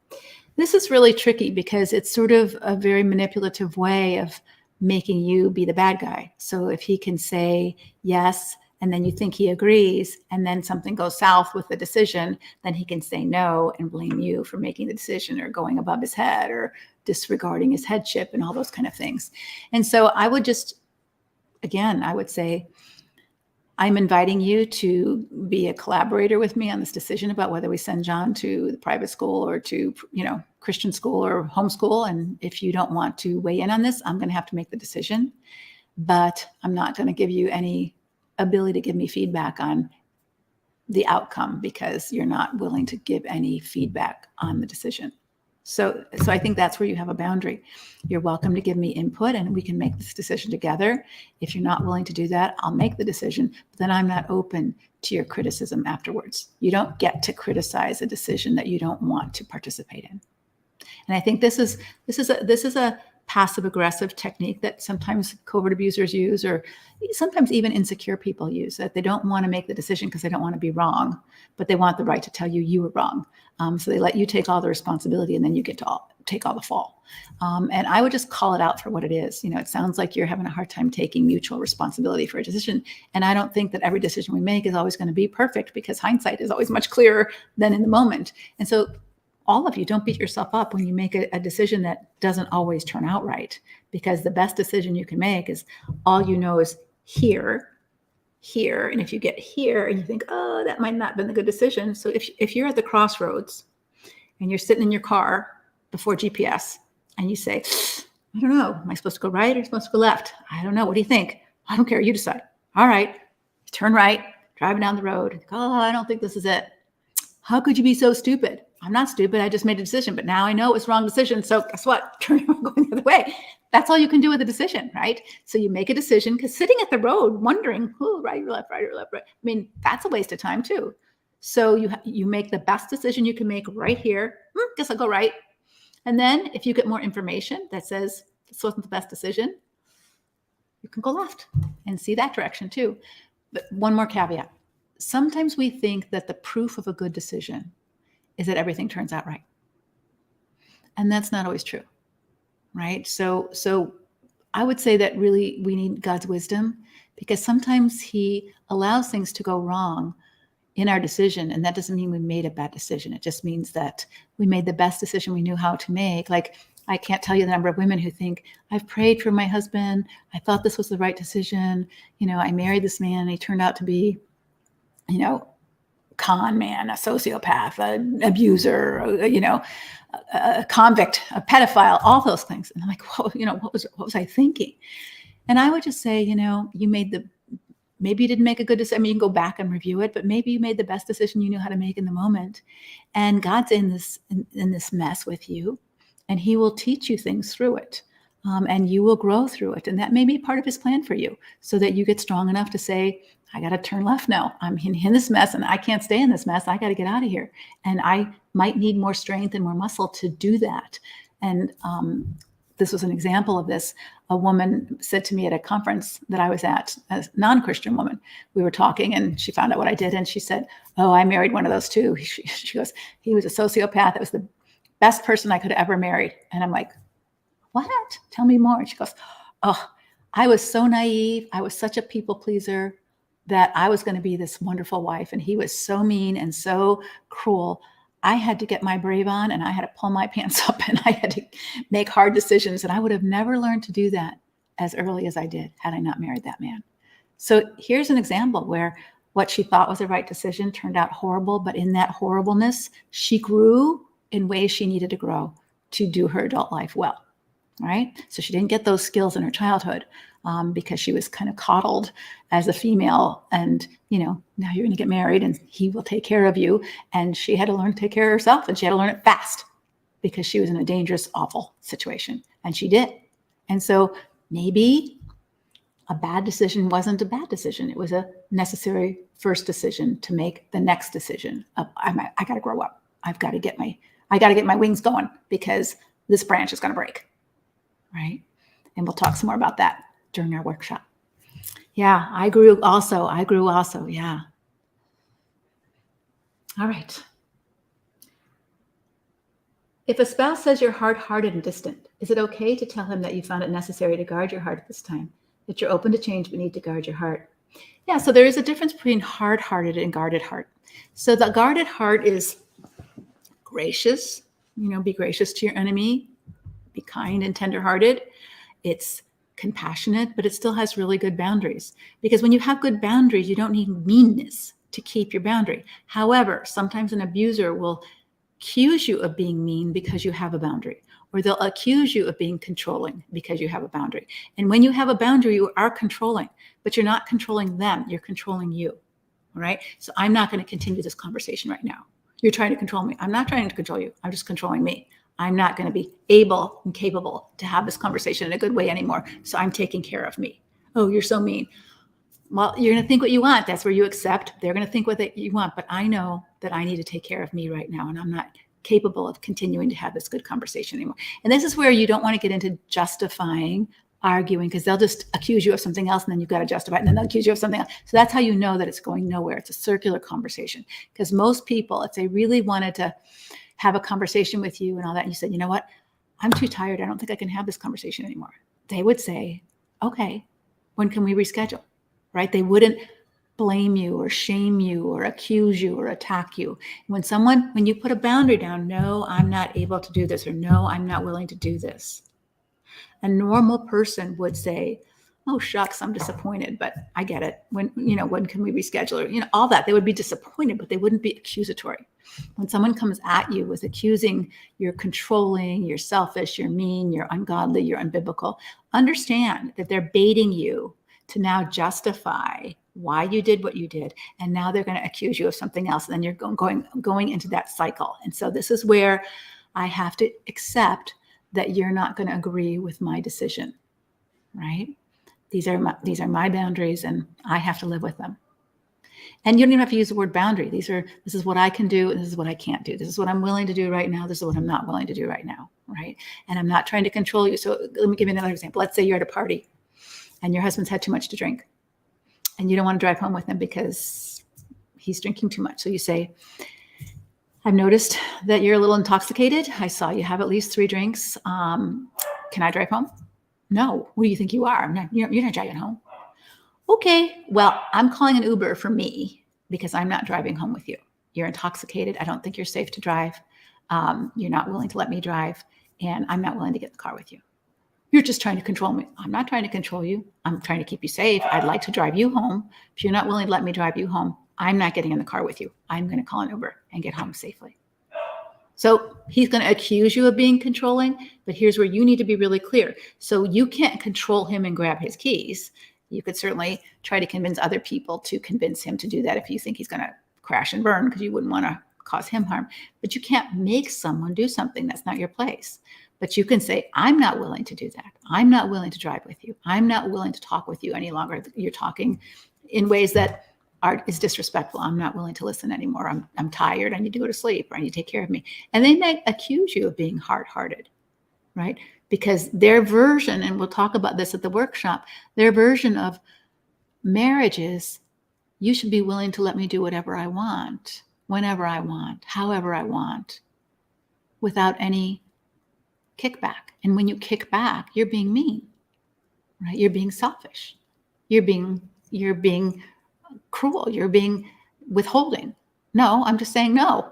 This is really tricky because it's sort of a very manipulative way of making you be the bad guy. So if he can say yes, and then you think he agrees, and then something goes south with the decision, then he can say no and blame you for making the decision or going above his head or disregarding his headship and all those kind of things. And so I would just, again, I would say, I'm inviting you to be a collaborator with me on this decision about whether we send John to the private school or to, Christian school or homeschool. And if you don't want to weigh in on this, I'm going to have to make the decision, but I'm not going to give you any ability to give me feedback on the outcome because you're not willing to give any feedback on the decision. So I think that's where you have a boundary. You're welcome to give me input and we can make this decision together. If you're not willing to do that, I'll make the decision, but then I'm not open to your criticism afterwards. You don't get to criticize a decision that you don't want to participate in. And I think this is a passive aggressive technique that sometimes covert abusers use, or sometimes even insecure people use, that they don't want to make the decision because they don't want to be wrong, but they want the right to tell you you were wrong. So they let you take all the responsibility and then you get to take all the fall. And I would just call it out for what it is. It sounds like you're having a hard time taking mutual responsibility for a decision. And I don't think that every decision we make is always going to be perfect because hindsight is always much clearer than in the moment. And so all of you, don't beat yourself up when you make a decision that doesn't always turn out right, because the best decision you can make is all you know is here. And if you get here and you think, oh, that might not have been the good decision. So if you're at the crossroads and you're sitting in your car before GPS and you say, I don't know, am I supposed to go right or supposed to go left? I don't know. What do you think? I don't care. You decide. All right. Turn right, driving down the road. Oh, I don't think this is it. How could you be so stupid? I'm not stupid. I just made a decision, but now I know it was the wrong decision. So guess what? Turn around, going the other way. That's all you can do with a decision, right? So you make a decision, because sitting at the road wondering, oh, right or left, right or left, right. I mean, that's a waste of time too. So you make the best decision you can make right here. Guess I'll go right. And then if you get more information that says this wasn't the best decision, you can go left and see that direction too. But one more caveat. Sometimes we think that the proof of a good decision is that everything turns out right. And that's not always true, right? So I would say that really we need God's wisdom, because sometimes he allows things to go wrong in our decision. And that doesn't mean we made a bad decision. It just means that we made the best decision we knew how to make. Like, I can't tell you the number of women who think, I've prayed for my husband. I thought this was the right decision. I married this man and he turned out to be, con man, a sociopath, an abuser, a convict, a pedophile, all those things. And I'm like, well, what was I thinking? And I would just say, maybe you didn't make a good decision. I mean, you can go back and review it, but maybe you made the best decision you knew how to make in the moment. And God's in this mess with you, and he will teach you things through it. And you will grow through it. And that may be part of his plan for you, so that you get strong enough to say, I got to turn left now. I'm in this mess and I can't stay in this mess. I got to get out of here. And I might need more strength and more muscle to do that. And this was an example of this. A woman said to me at a conference that I was at, a non-Christian woman, we were talking and she found out what I did. And she said, oh, I married one of those too. She goes, he was a sociopath. It was the best person I could have ever married. And I'm like, what? Tell me more. And she goes, oh, I was so naive. I was such a people pleaser that I was going to be this wonderful wife. And he was so mean and so cruel. I had to get my brave on and I had to pull my pants up and I had to make hard decisions. And I would have never learned to do that as early as I did had I not married that man. So here's an example where what she thought was the right decision turned out horrible. But in that horribleness, she grew in ways she needed to grow to do her adult life well. Right? So she didn't get those skills in her childhood because she was kind of coddled as a female. And, now you're going to get married and he will take care of you. And she had to learn to take care of herself, and she had to learn it fast because she was in a dangerous, awful situation. And she did. And so maybe a bad decision wasn't a bad decision. It was a necessary first decision to make the next decision of, I got to grow up. I got to get my wings going because this branch is going to break. Right? And we'll talk some more about that during our workshop. Yeah, I grew also. Yeah. All right. If a spouse says you're hard-hearted and distant, is it okay to tell him that you found it necessary to guard your heart at this time, that you're open to change but need to guard your heart? Yeah, so there is a difference between hard-hearted and guarded heart. So the guarded heart is gracious, be gracious to your enemy, be kind and tenderhearted. It's compassionate, but it still has really good boundaries. Because when you have good boundaries, you don't need meanness to keep your boundary. However, sometimes an abuser will accuse you of being mean because you have a boundary, or they'll accuse you of being controlling because you have a boundary. And when you have a boundary, you are controlling, but you're not controlling them, you're controlling you. All right. So I'm not going to continue this conversation right now. You're trying to control me. I'm not trying to control you. I'm just controlling me. I'm not going to be able and capable to have this conversation in a good way anymore. So I'm taking care of me. Oh, you're so mean. Well, you're going to think what you want. That's where you accept. They're going to think what you want. But I know that I need to take care of me right now. And I'm not capable of continuing to have this good conversation anymore. And this is where you don't want to get into justifying, arguing, because they'll just accuse you of something else and then you've got to justify it. And then they'll accuse you of something else. So that's how you know that it's going nowhere. It's a circular conversation. Because most people, if they really wanted to have a conversation with you and all that, and you said, you know what, I'm too tired. I don't think I can have this conversation anymore. They would say, okay, when can we reschedule? Right? They wouldn't blame you or shame you or accuse you or attack you. When you put a boundary down, no, I'm not able to do this, or no, I'm not willing to do this. A normal person would say, oh, shucks, I'm disappointed, but I get it. When can we reschedule? Or, all that. They would be disappointed, but they wouldn't be accusatory. When someone comes at you with accusing, you're controlling, you're selfish, you're mean, you're ungodly, you're unbiblical, understand that they're baiting you to now justify why you did what you did. And now they're going to accuse you of something else. And then you're going into that cycle. And so this is where I have to accept that you're not going to agree with my decision, right? These are my boundaries, and I have to live with them. And you don't even have to use the word boundary. This is what I can do, and this is what I can't do. This is what I'm willing to do right now. This is what I'm not willing to do right now, right? And I'm not trying to control you. So let me give you another example. Let's say you're at a party, and your husband's had too much to drink, and you don't want to drive home with him because he's drinking too much. So you say, I've noticed that you're a little intoxicated. I saw you have at least 3 drinks. Can I drive home? No. Who do you think you are? You're not driving home. Okay. Well, I'm calling an Uber for me because I'm not driving home with you. You're intoxicated. I don't think you're safe to drive. You're not willing to let me drive, and I'm not willing to get in the car with you. You're just trying to control me. I'm not trying to control you. I'm trying to keep you safe. I'd like to drive you home. If you're not willing to let me drive you home, I'm not getting in the car with you. I'm going to call an Uber and get home safely. So he's going to accuse you of being controlling, but here's where you need to be really clear. So you can't control him and grab his keys. You could certainly try to convince other people to convince him to do that if you think he's going to crash and burn, because you wouldn't want to cause him harm. But you can't make someone do something that's not your place. But you can say, I'm not willing to do that. I'm not willing to drive with you. I'm not willing to talk with you any longer. You're talking in ways that is disrespectful. I'm not willing to listen anymore. I'm tired. I need to go to sleep, or I need to take care of me. And they may accuse you of being hard-hearted, right? Because their version, and we'll talk about this at the workshop, their version of marriage is, you should be willing to let me do whatever I want, whenever I want, however I want, without any kickback. And when you kick back, you're being mean, right? You're being selfish. You're being cruel. You're being withholding. No, I'm just saying no.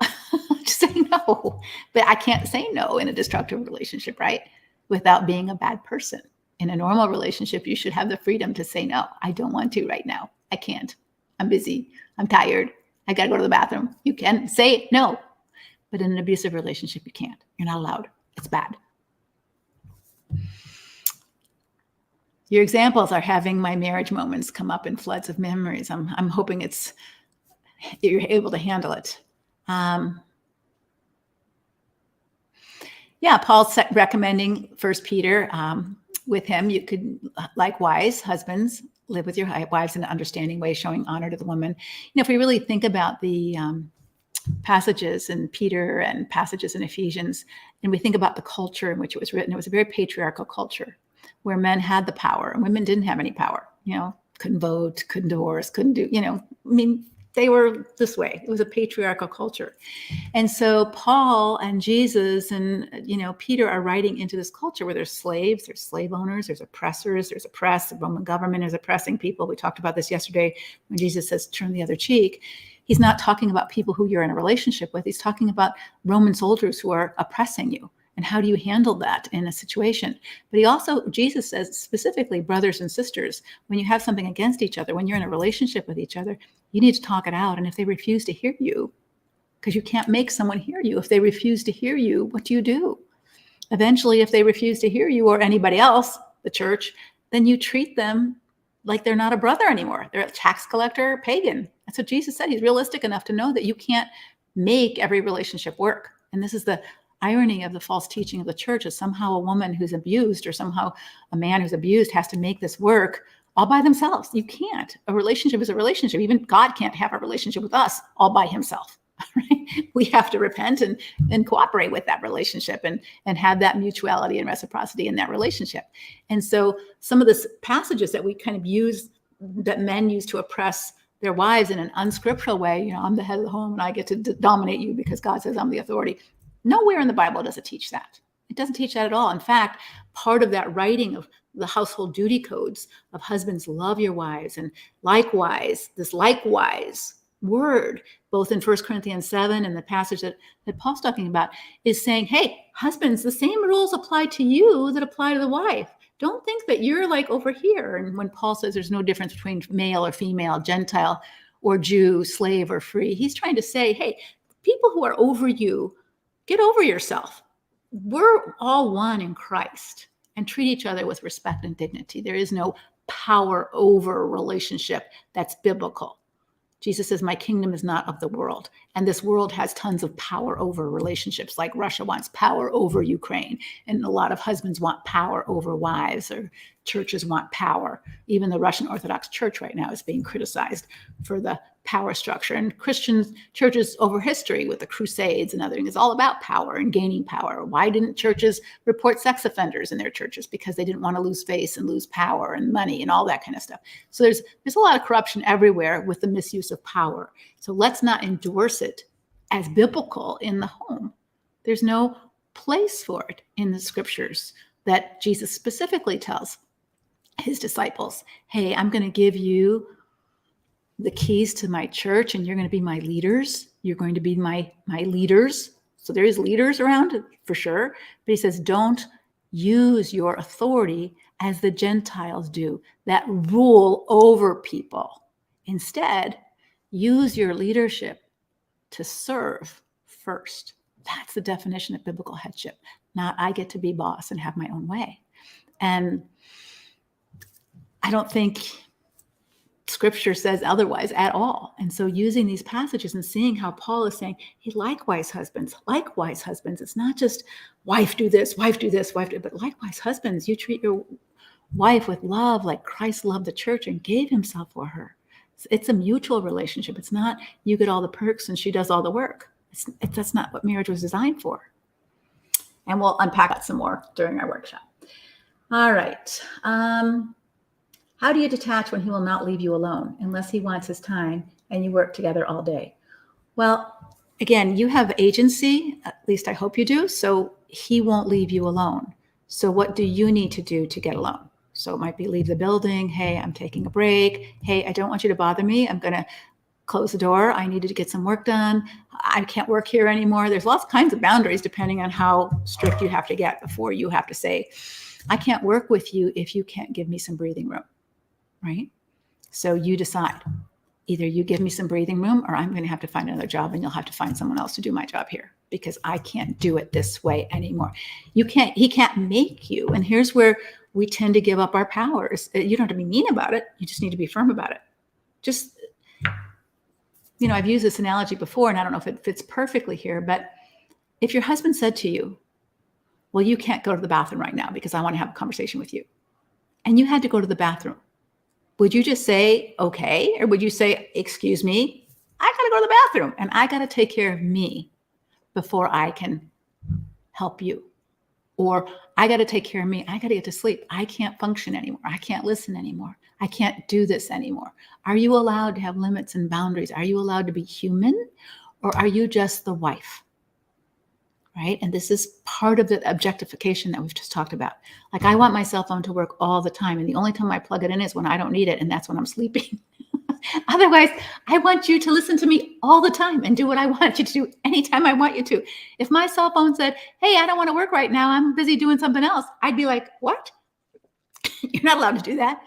I'm just saying no. But I can't say no in a destructive relationship, right? Without being a bad person. In a normal relationship, you should have the freedom to say no. I don't want to right now. I can't. I'm busy. I'm tired. I got to go to the bathroom. You can say no. But in an abusive relationship, you can't. You're not allowed. It's bad. Your examples are having my marriage moments come up in floods of memories. I'm hoping you're able to handle it. Paul's recommending 1 Peter with him. You could, likewise, husbands, live with your wives in an understanding way, showing honor to the woman. If we really think about the passages in Peter and passages in Ephesians, and we think about the culture in which it was written, it was a very patriarchal culture where men had the power and women didn't have any power, couldn't vote, couldn't divorce, couldn't do, they were this way. It was a patriarchal culture. And so Paul and Jesus and, Peter are writing into this culture where there's slaves, there's slave owners, there's oppressors, there's oppressed. The Roman government is oppressing people. We talked about this yesterday when Jesus says, turn the other cheek. He's not talking about people who you're in a relationship with. He's talking about Roman soldiers who are oppressing you. And how do you handle that in a situation? But Jesus says specifically, brothers and sisters, when you have something against each other, when you're in a relationship with each other, you need to talk it out. And if they refuse to hear you, because you can't make someone hear you, if they refuse to hear you, what do you do? Eventually, if they refuse to hear you or anybody else, the church, then you treat them like they're not a brother anymore. They're a tax collector, pagan. That's what Jesus said. He's realistic enough to know that you can't make every relationship work. And this is the irony of the false teaching of the church, is somehow a woman who's abused or somehow a man who's abused has to make this work all by themselves. You can't. A relationship is a relationship. Even God can't have a relationship with us all by himself. Right? We have to repent and cooperate with that relationship and have that mutuality and reciprocity in that relationship. And so some of the passages that we kind of use, that men use to oppress their wives in an unscriptural way, I'm the head of the home and I get to dominate you because God says I'm the authority. Nowhere in the Bible does it teach that. It doesn't teach that at all. In fact, part of that writing of the household duty codes of husbands, love your wives, and likewise, this likewise word, both in 1 Corinthians 7 and the passage that Paul's talking about, is saying, hey, husbands, the same rules apply to you that apply to the wife. Don't think that you're like over here. And when Paul says there's no difference between male or female, Gentile or Jew, slave or free, he's trying to say, hey, people who are over you, get over yourself. We're all one in Christ, and treat each other with respect and dignity. There is no power over relationship that's biblical. Jesus says, my kingdom is not of the world. And this world has tons of power over relationships, like Russia wants power over Ukraine. And a lot of husbands want power over wives, or churches want power. Even the Russian Orthodox Church right now is being criticized for the power structure. And Christian churches over history with the Crusades and other things, it's all about power and gaining power. Why didn't churches report sex offenders in their churches? Because they didn't want to lose face and lose power and money and all that kind of stuff. So there's a lot of corruption everywhere with the misuse of power. So let's not endorse it as biblical in the home. There's no place for it in the scriptures that Jesus specifically tells his disciples, hey, I'm going to give you the keys to my church, and you're going to be my leaders. You're going to be my leaders. So there is leaders around for sure. But he says, don't use your authority as the Gentiles do, that rule over people. Instead, use your leadership to serve first. That's the definition of biblical headship. Not I get to be boss and have my own way. And I don't think Scripture says otherwise at all. And so using these passages and seeing how Paul is saying, hey, likewise, husbands, it's not just wife do this, wife do this, wife do, but likewise, husbands, you treat your wife with love like Christ loved the church and gave himself for her. It's a mutual relationship. It's not you get all the perks and she does all the work. That's not what marriage was designed for. And we'll unpack that some more during our workshop. All right. How do you detach when he will not leave you alone unless he wants his time and you work together all day? Well, again, you have agency, at least I hope you do, so he won't leave you alone. So what do you need to do to get alone? So it might be leave the building. Hey, I'm taking a break. Hey, I don't want you to bother me. I'm going to close the door. I needed to get some work done. I can't work here anymore. There's lots of kinds of boundaries depending on how strict you have to get before you have to say, I can't work with you if you can't give me some breathing room. Right? So you decide. Either you give me some breathing room or I'm going to have to find another job and you'll have to find someone else to do my job here because I can't do it this way anymore. He can't make you. And here's where we tend to give up our powers. You don't have to be mean about it. You just need to be firm about it. Just, I've used this analogy before and I don't know if it fits perfectly here, but if your husband said to you, well, you can't go to the bathroom right now because I want to have a conversation with you. And you had to go to the bathroom. Would you just say, okay? Or would you say, excuse me, I got to go to the bathroom and I got to take care of me before I can help you? Or I got to take care of me. I got to get to sleep. I can't function anymore. I can't listen anymore. I can't do this anymore. Are you allowed to have limits and boundaries? Are you allowed to be human? Or are you just the wife? Right? And this is part of the objectification that we've just talked about. Like I want my cell phone to work all the time. And the only time I plug it in is when I don't need it. And that's when I'm sleeping. Otherwise, I want you to listen to me all the time and do what I want you to do anytime I want you to. If my cell phone said, hey, I don't want to work right now, I'm busy doing something else, I'd be like, what? You're not allowed to do that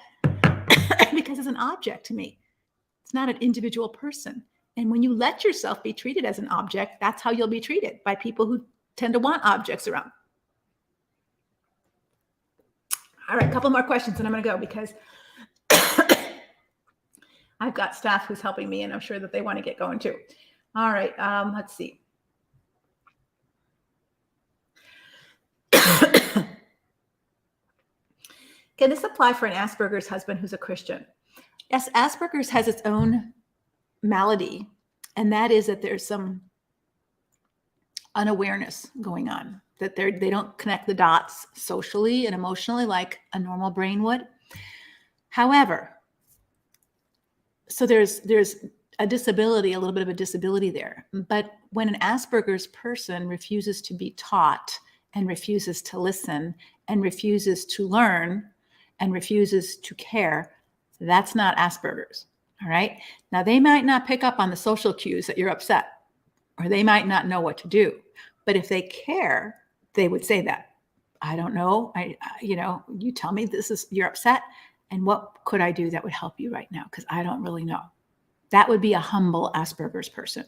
because it's an object to me. It's not an individual person. And when you let yourself be treated as an object, that's how you'll be treated by people who tend to want objects around. All right, a couple more questions and I'm going to go because I've got staff who's helping me and I'm sure that they want to get going too. All right, let's see. Can this apply for an Asperger's husband who's a Christian? Yes, Asperger's has its own malady, and that is that there's some unawareness going on, that they don't connect the dots socially and emotionally like a normal brain would. However, so there's a disability, a little bit of a disability there. But when an Asperger's person refuses to be taught and refuses to listen and refuses to learn, and refuses to care, that's not Asperger's. All right. Now, they might not pick up on the social cues that you're upset, or they might not know what to do. But if they care, they would say that. I don't know. You tell me you're upset. And what could I do that would help you right now? Because I don't really know. That would be a humble Asperger's person.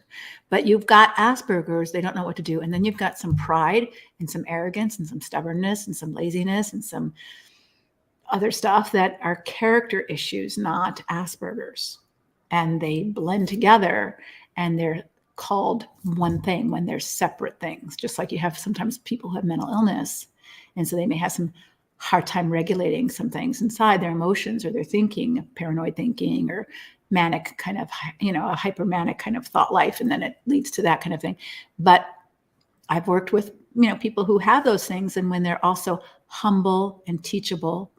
But you've got Asperger's, they don't know what to do. And then you've got some pride and some arrogance and some stubbornness and some laziness and some other stuff that are character issues, not Asperger's. And they blend together and they're called one thing when they're separate things. Just like you have sometimes people who have mental illness. And so they may have some hard time regulating some things inside their emotions or their thinking, paranoid thinking or manic kind of, a hypermanic kind of thought life. And then it leads to that kind of thing. But I've worked with, people who have those things. And when they're also humble and teachable,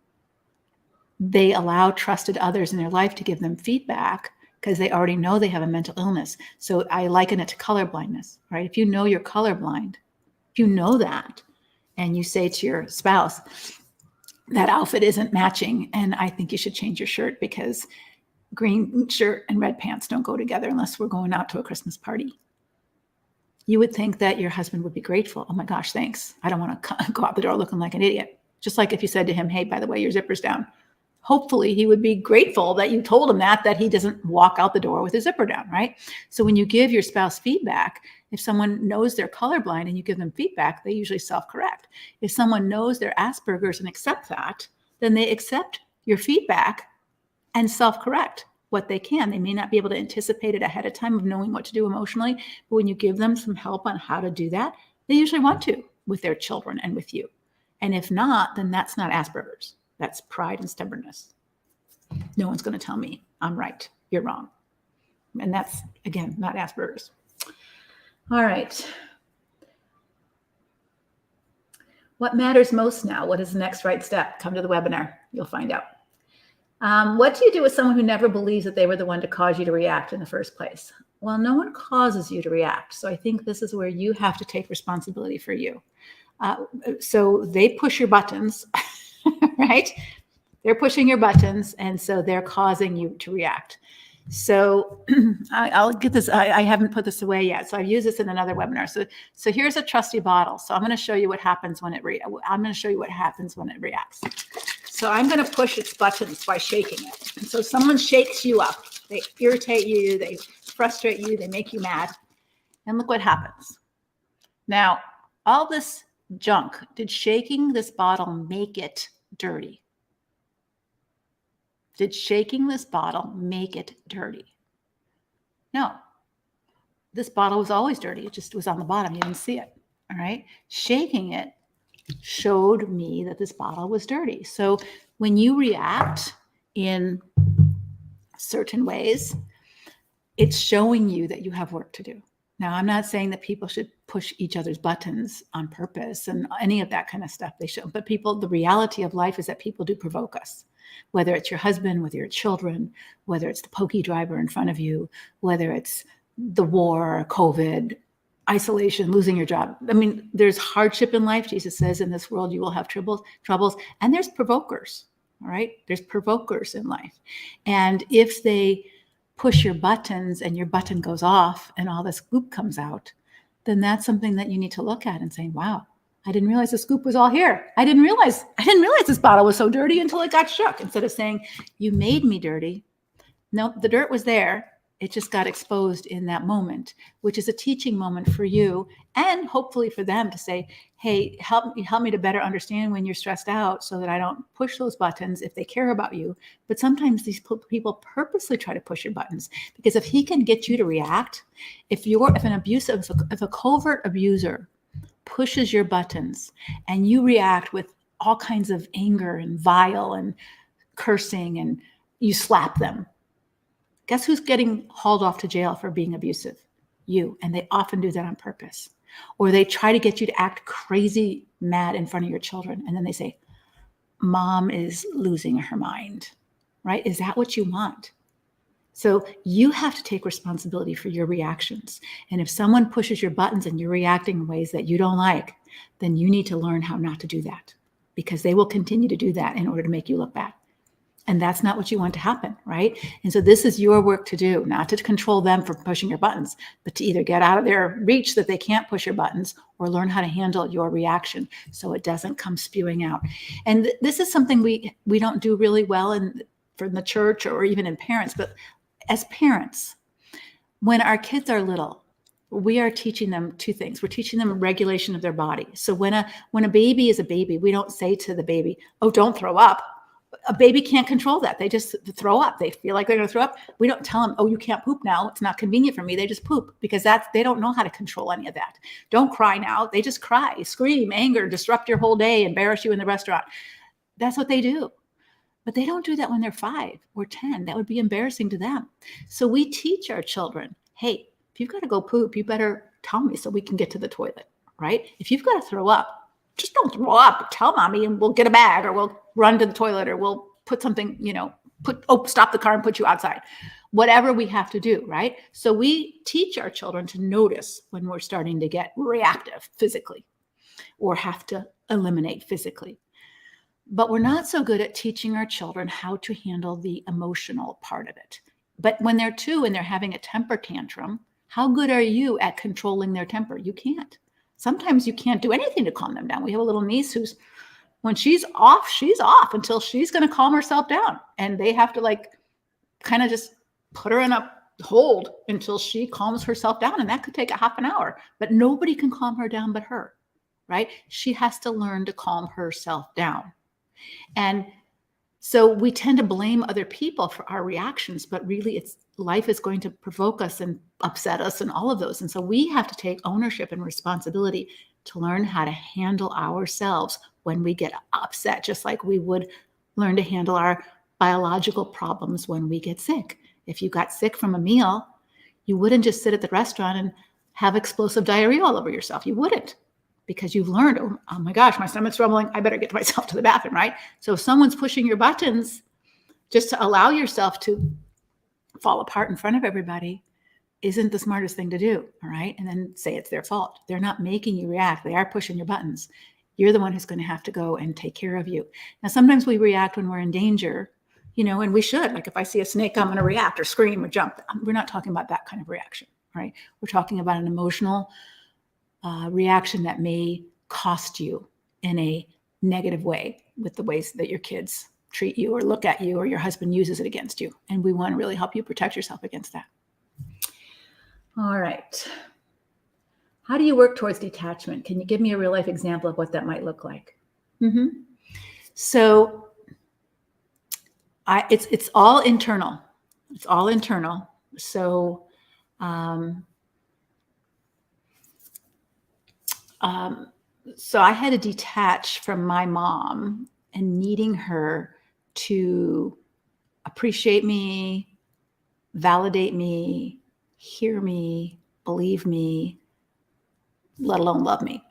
they allow trusted others in their life to give them feedback because they already know they have a mental illness. So I liken it to color blindness, right? If you know you're colorblind, if you know that, and you say to your spouse, that outfit isn't matching, and I think you should change your shirt because green shirt and red pants don't go together unless we're going out to a Christmas party. You would think that your husband would be grateful. Oh my gosh, thanks. I don't want to go out the door looking like an idiot. Just like if you said to him, hey, by the way, your zipper's down. Hopefully he would be grateful that you told him that he doesn't walk out the door with his zipper down, right? So when you give your spouse feedback, if someone knows they're colorblind and you give them feedback, they usually self-correct. If someone knows they're Asperger's and accept that, then they accept your feedback and self-correct what they can. They may not be able to anticipate it ahead of time of knowing what to do emotionally, but when you give them some help on how to do that, they usually want to with their children and with you. And if not, then that's not Asperger's. That's pride and stubbornness. No one's going to tell me I'm right. You're wrong. And that's, again, not Asperger's. All right. What matters most now? What is the next right step? Come to the webinar. You'll find out. What do you do with someone who never believes that they were the one to cause you to react in the first place? Well, no one causes you to react. So I think this is where you have to take responsibility for you. So they push your buttons, right? They're pushing your buttons, and so they're causing you to react. So I'll get this. I haven't put this away yet, so I've used this in another webinar. So here's a trusty bottle. So I'm going to show you what happens when it reacts. So I'm going to push its buttons by shaking it. And so someone shakes you up. They irritate you. They frustrate you. They make you mad. And look what happens. Now, all this junk, did shaking this bottle make it dirty? Did shaking this bottle make it dirty? No. This bottle was always dirty. It just was on the bottom. You didn't see it. All right. Shaking it showed me that this bottle was dirty. So when you react in certain ways, it's showing you that you have work to do. Now, I'm not saying that people should push each other's buttons on purpose and any of that kind of stuff. They should, but the reality of life is that people do provoke us. Whether it's your husband, whether your children, whether it's the pokey driver in front of you, whether it's the war, COVID, isolation, losing your job. I mean, there's hardship in life. Jesus says, in this world, you will have troubles. And there's provokers, all right? There's provokers in life. And if they push your buttons and your button goes off and all this goop comes out, then that's something that you need to look at and say, wow, I didn't realize the scoop was all here. I didn't realize this bottle was so dirty until it got shook. Instead of saying, you made me dirty. No, the dirt was there. It just got exposed in that moment, which is a teaching moment for you and hopefully for them to say, hey, help me to better understand when you're stressed out so that I don't push those buttons if they care about you. But sometimes these people purposely try to push your buttons because if he can get you to react, if a covert abuser pushes your buttons and you react with all kinds of anger and vile and cursing and you slap them, guess who's getting hauled off to jail for being abusive? You. And they often do that on purpose. Or they try to get you to act crazy mad in front of your children. And then they say, mom is losing her mind, right? Is that what you want? So you have to take responsibility for your reactions. And if someone pushes your buttons and you're reacting in ways that you don't like, then you need to learn how not to do that. because they will continue to do that in order to make you look bad. And that's not what you want to happen, right? And so this is your work to do, not to control them from pushing your buttons, but to either get out of their reach that they can't push your buttons, or learn how to handle your reaction so it doesn't come spewing out. And this is something we don't do really well from the church or even in parents. But as parents, when our kids are little, we are teaching them two things. We're teaching them regulation of their body. So when a baby is a baby, we don't say to the baby, oh, don't throw up. A baby can't control that. They just throw up. They feel like they're going to throw up. We don't tell them, oh, you can't poop now. It's not convenient for me. They just poop, because they don't know how to control any of that. Don't cry now. They just cry, scream, anger, disrupt your whole day, embarrass you in the restaurant. That's what they do. But they don't do that when they're 5 or 10. That would be embarrassing to them. So we teach our children, hey, if you've got to go poop, you better tell me so we can get to the toilet, right? If you've got to throw up, just don't throw up. Tell mommy and we'll get a bag, or we'll run to the toilet, or we'll put something, stop the car and put you outside. Whatever we have to do, right? So we teach our children to notice when we're starting to get reactive physically or have to eliminate physically. But we're not so good at teaching our children how to handle the emotional part of it. But when they're 2 and they're having a temper tantrum, how good are you at controlling their temper? You can't. Sometimes you can't do anything to calm them down. We have a little niece who's, when she's off until she's going to calm herself down. And they have to kind of just put her in a hold until she calms herself down. And that could take a half an hour, but nobody can calm her down but her, right? She has to learn to calm herself down. And so we tend to blame other people for our reactions, but really life is going to provoke us and upset us and all of those. And so we have to take ownership and responsibility to learn how to handle ourselves when we get upset, just like we would learn to handle our biological problems when we get sick. If you got sick from a meal, you wouldn't just sit at the restaurant and have explosive diarrhea all over yourself. You wouldn't, because you've learned, oh my gosh, my stomach's rumbling. I better get myself to the bathroom, right? So if someone's pushing your buttons just to allow yourself to fall apart in front of everybody isn't the smartest thing to do, all right? And then say it's their fault. They're not making you react. They are pushing your buttons. You're the one who's going to have to go and take care of you. Now, sometimes we react when we're in danger, and we should. Like if I see a snake, I'm going to react or scream or jump. We're not talking about that kind of reaction, right? We're talking about an emotional reaction that may cost you in a negative way with the ways that your kids treat you or look at you or your husband uses it against you. And we want to really help you protect yourself against that. All right. How do you work towards detachment? Can you give me a real life example of what that might look like? So it's all internal. It's all internal. So so I had to detach from my mom and needing her to appreciate me, validate me, hear me, believe me, let alone love me.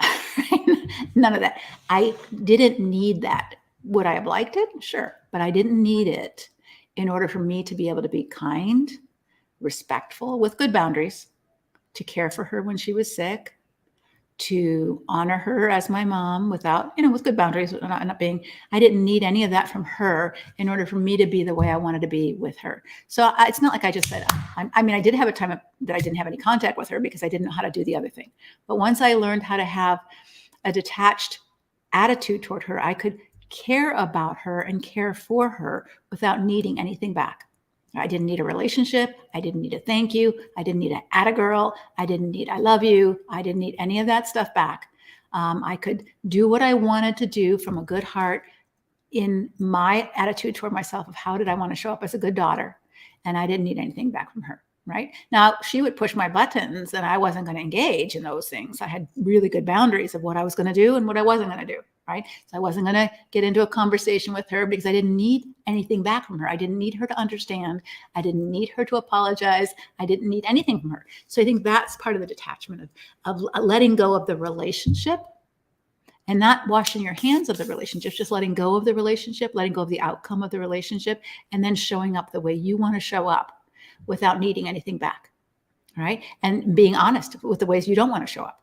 None of that. I didn't need that. Would I have liked it? Sure. But I didn't need it in order for me to be able to be kind, respectful, with good boundaries, to care for her when she was sick, to honor her as my mom without, with good boundaries, I didn't need any of that from her in order for me to be the way I wanted to be with her. So it's not like I just said, I did have a time that I didn't have any contact with her because I didn't know how to do the other thing. But once I learned how to have a detached attitude toward her, I could care about her and care for her without needing anything back. I didn't need a relationship. I didn't need a thank you. I didn't need an atta girl. I didn't need I love you. I didn't need any of that stuff back. I could do what I wanted to do from a good heart in my attitude toward myself of how did I want to show up as a good daughter. And I didn't need anything back from her, right? Now, she would push my buttons and I wasn't going to engage in those things. I had really good boundaries of what I was going to do and what I wasn't going to do. Right? So I wasn't going to get into a conversation with her because I didn't need anything back from her. I didn't need her to understand. I didn't need her to apologize. I didn't need anything from her. So I think that's part of the detachment of letting go of the relationship and not washing your hands of the relationship, just letting go of the relationship, letting go of the outcome of the relationship, and then showing up the way you want to show up without needing anything back. Right? And being honest with the ways you don't want to show up.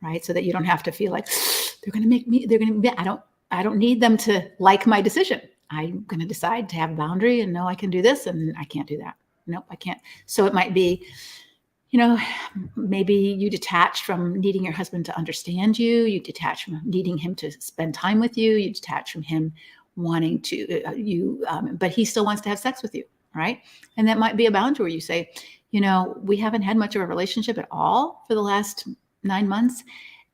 Right? So that you don't have to feel like they're going to don't need them to like my decision. I'm going to decide to have a boundary and know I can do this and I can't do that. Nope, I can't. So it might be, maybe you detach from needing your husband to understand you. You detach from needing him to spend time with you. You detach from him wanting to, but he still wants to have sex with you, right? And that might be a boundary where you say, we haven't had much of a relationship at all for the last 9 months.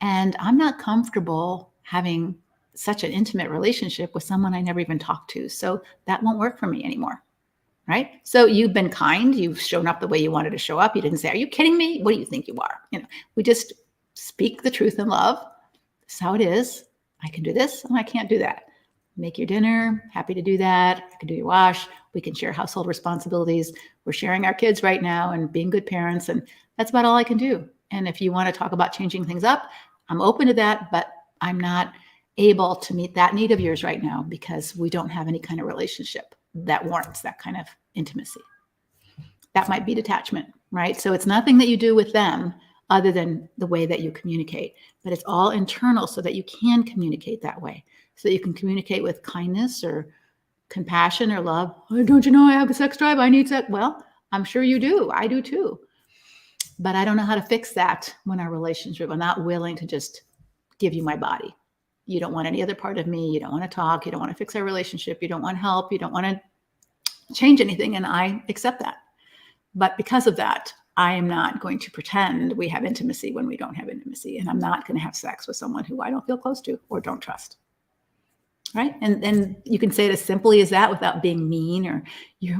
And I'm not comfortable having such an intimate relationship with someone I never even talked to. So that won't work for me anymore. Right? So you've been kind. You've shown up the way you wanted to show up. You didn't say, are you kidding me? What do you think you are? We just speak the truth in love. This is how it is. I can do this and I can't do that. Make your dinner. Happy to do that. I can do your wash. We can share household responsibilities. We're sharing our kids right now and being good parents. And that's about all I can do. And if you want to talk about changing things up, I'm open to that, but I'm not able to meet that need of yours right now because we don't have any kind of relationship that warrants that kind of intimacy. That might be detachment, right? So it's nothing that you do with them other than the way that you communicate, but it's all internal so that you can communicate that way, so that you can communicate with kindness or compassion or love. Oh, don't you know I have a sex drive? I need sex. Well, I'm sure you do. I do too. But I don't know how to fix that when our relationship, I'm not willing to just give you my body. You don't want any other part of me. You don't want to talk. You don't want to fix our relationship. You don't want help. You don't want to change anything. And I accept that. But because of that, I am not going to pretend we have intimacy when we don't have intimacy. And I'm not going to have sex with someone who I don't feel close to or don't trust. Right? And you can say it as simply as that without being mean or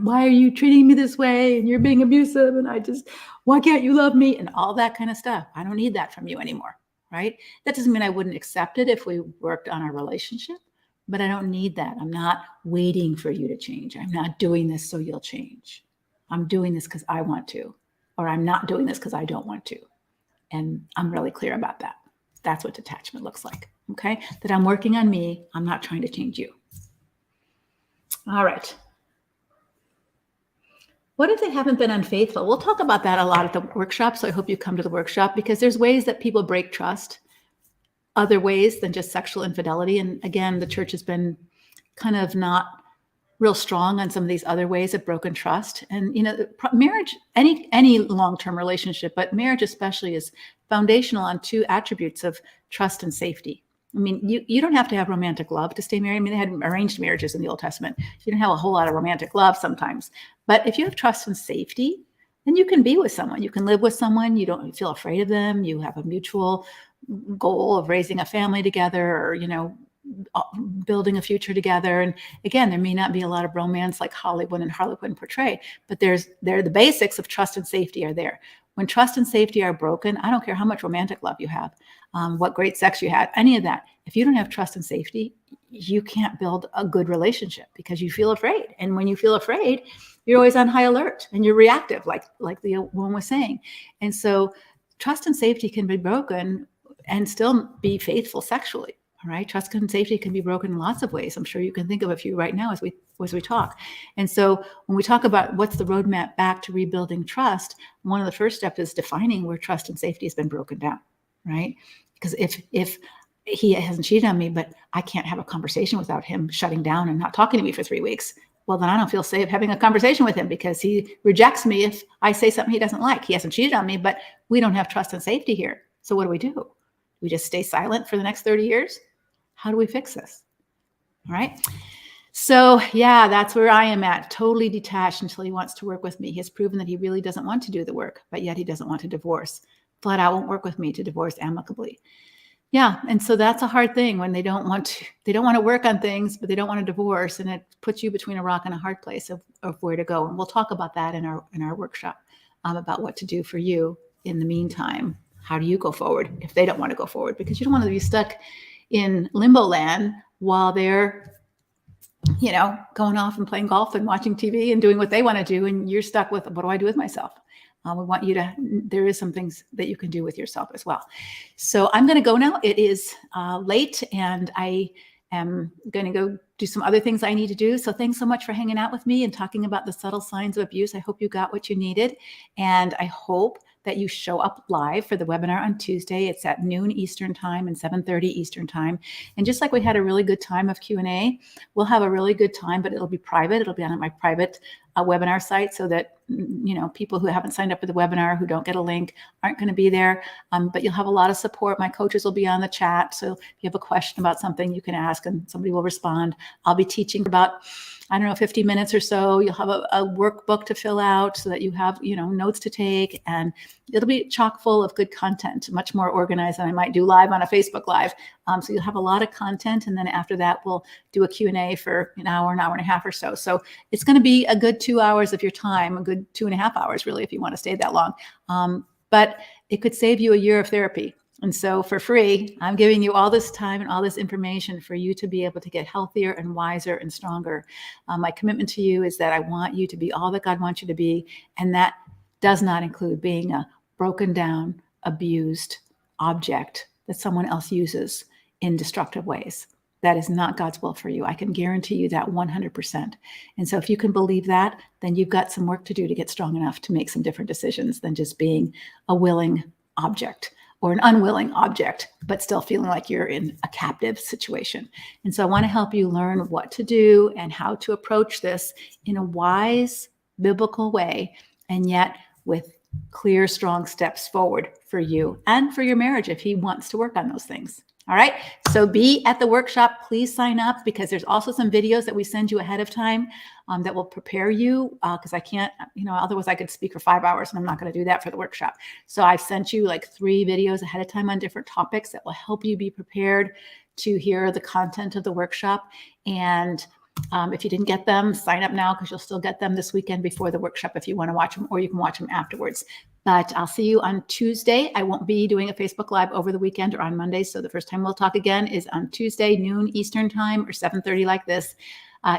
why are you treating me this way? And you're being abusive. And why can't you love me? And all that kind of stuff. I don't need that from you anymore. Right? That doesn't mean I wouldn't accept it if we worked on our relationship, but I don't need that. I'm not waiting for you to change. I'm not doing this so you'll change. I'm doing this because I want to, or I'm not doing this because I don't want to. And I'm really clear about that. That's what detachment looks like. Okay. That I'm working on me. I'm not trying to change you. All right. What if they haven't been unfaithful? We'll talk about that a lot at the workshop. So I hope you come to the workshop because there's ways that people break trust, other ways than just sexual infidelity. And again, the church has been kind of not real strong on some of these other ways of broken trust. And, marriage, any long-term relationship, but marriage especially is foundational on two attributes of trust and safety. I mean, you don't have to have romantic love to stay married. I mean, they had arranged marriages in the Old Testament. You didn't have a whole lot of romantic love sometimes. But if you have trust and safety, then you can be with someone. You can live with someone. You don't feel afraid of them. You have a mutual goal of raising a family together or, building a future together. And again, there may not be a lot of romance like Hollywood and Harlequin portray, but the basics of trust and safety are there. When trust and safety are broken, I don't care how much romantic love you have, what great sex you had, any of that. If you don't have trust and safety, you can't build a good relationship because you feel afraid. And when you feel afraid, you're always on high alert and you're reactive, like the woman was saying. And so trust and safety can be broken and still be faithful sexually. All right. Trust and safety can be broken in lots of ways. I'm sure you can think of a few right now as we talk. And so when we talk about what's the roadmap back to rebuilding trust, one of the first steps is defining where trust and safety has been broken down. Right. Because if he hasn't cheated on me, but I can't have a conversation without him shutting down and not talking to me for 3 weeks, well, then I don't feel safe having a conversation with him because he rejects me if I say something he doesn't like. He hasn't cheated on me, but we don't have trust and safety here. So what do? We just stay silent for the next 30 years? How do we fix this? All right. So yeah, that's where I am at. Totally detached until he wants to work with me. He has proven that he really doesn't want to do the work, but yet he doesn't want to divorce. Flat out won't work with me to divorce amicably. Yeah. And so that's a hard thing when they don't want to work on things, but they don't want to divorce. And it puts you between a rock and a hard place of where to go. And we'll talk about that in our workshop about what to do for you in the meantime. How do you go forward if they don't want to go forward? Because you don't want to be stuck in limbo land while they're, going off and playing golf and watching TV and doing what they want to do. And you're stuck with, what do I do with myself? We want you there is some things that you can do with yourself as well. So I'm going to go now. It is late and I am going to go do some other things I need to do. So thanks so much for hanging out with me and talking about the subtle signs of abuse. I hope you got what you needed. And I hope that you show up live for the webinar on Tuesday. It's at noon Eastern time and 7:30 Eastern time. And just like we had a really good time of Q&A, we'll have a really good time, but it'll be private. It'll be on my private webinar site, so that people who haven't signed up for the webinar, who don't get a link, aren't going to be there. But you'll have a lot of support. My coaches will be on the chat, so if you have a question about something, you can ask and somebody will respond. I'll be teaching for about, I don't know, 50 minutes or so. You'll have a workbook to fill out so that you have, notes to take, and it'll be chock full of good content, much more organized than I might do live on a Facebook Live. So you'll have a lot of content, and then after that, we'll do a Q&A for an hour and a half or so. So it's going to be a good 2 hours of your time, a good 2.5 hours, really, if you want to stay that long. But it could save you a year of therapy. And so for free, I'm giving you all this time and all this information for you to be able to get healthier and wiser and stronger. My commitment to you is that I want you to be all that God wants you to be. And that does not include being a broken down, abused object that someone else uses in destructive ways. That is not God's will for you. I can guarantee you that 100%. And so if you can believe that, then you've got some work to do to get strong enough to make some different decisions than just being a willing object or an unwilling object, but still feeling like you're in a captive situation. And so I want to help you learn what to do and how to approach this in a wise, biblical way, and yet with clear, strong steps forward for you and for your marriage if he wants to work on those things. All right. So be at the workshop. Please sign up, because there's also some videos that we send you ahead of time that will prepare you, because I can't, otherwise I could speak for 5 hours, and I'm not going to do that for the workshop. So I've sent you like 3 videos ahead of time on different topics that will help you be prepared to hear the content of the workshop. And if you didn't get them, sign up now, because you'll still get them this weekend before the workshop if you want to watch them, or you can watch them afterwards. But I'll see you on Tuesday. I won't be doing a Facebook Live over the weekend or on Monday. So the first time we'll talk again is on Tuesday, noon Eastern time, or 7:30 like this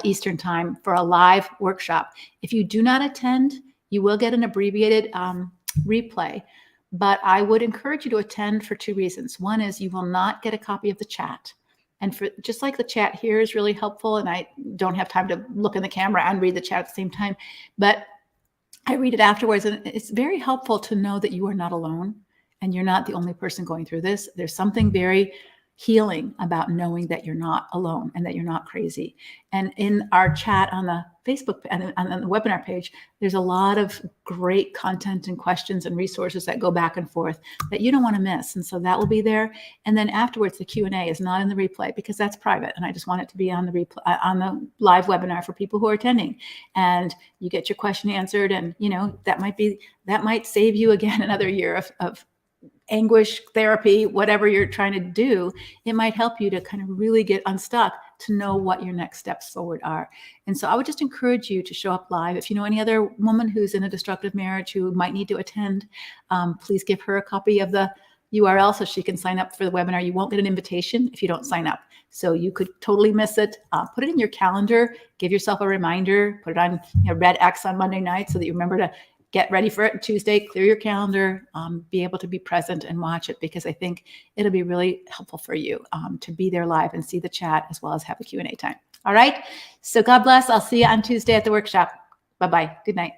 Eastern time, for a live workshop. If you do not attend, you will get an abbreviated replay. But I would encourage you to attend for 2 reasons. One is you will not get a copy of the chat. And for just like the chat here is really helpful, and I don't have time to look in the camera and read the chat at the same time, but I read it afterwards, and it's very helpful to know that you are not alone and you're not the only person going through this. There's something very healing about knowing that you're not alone and that you're not crazy. And in our chat on the Facebook and on the webinar page, there's a lot of great content and questions and resources that go back and forth that you don't want to miss. And so that will be there. And then afterwards, the Q&A is not in the replay, because that's private, and I just want it to be on the replay, on the live webinar for people who are attending. And you get your question answered, and that might save you again another year of anguish therapy, whatever you're trying to do. It might help you to kind of really get unstuck, to know what your next steps forward are. And so I would just encourage you to show up live. If you know any other woman who's in a destructive marriage who might need to attend, please give her a copy of the URL so she can sign up for the webinar. You won't get an invitation if you don't sign up. So you could totally miss it. Put it in your calendar, give yourself a reminder, put it on red X on Monday night so that you remember to get ready for it Tuesday, clear your calendar, be able to be present and watch it, because I think it'll be really helpful for you to be there live and see the chat, as well as have a Q&A time. All right. So God bless. I'll see you on Tuesday at the workshop. Bye-bye. Good night.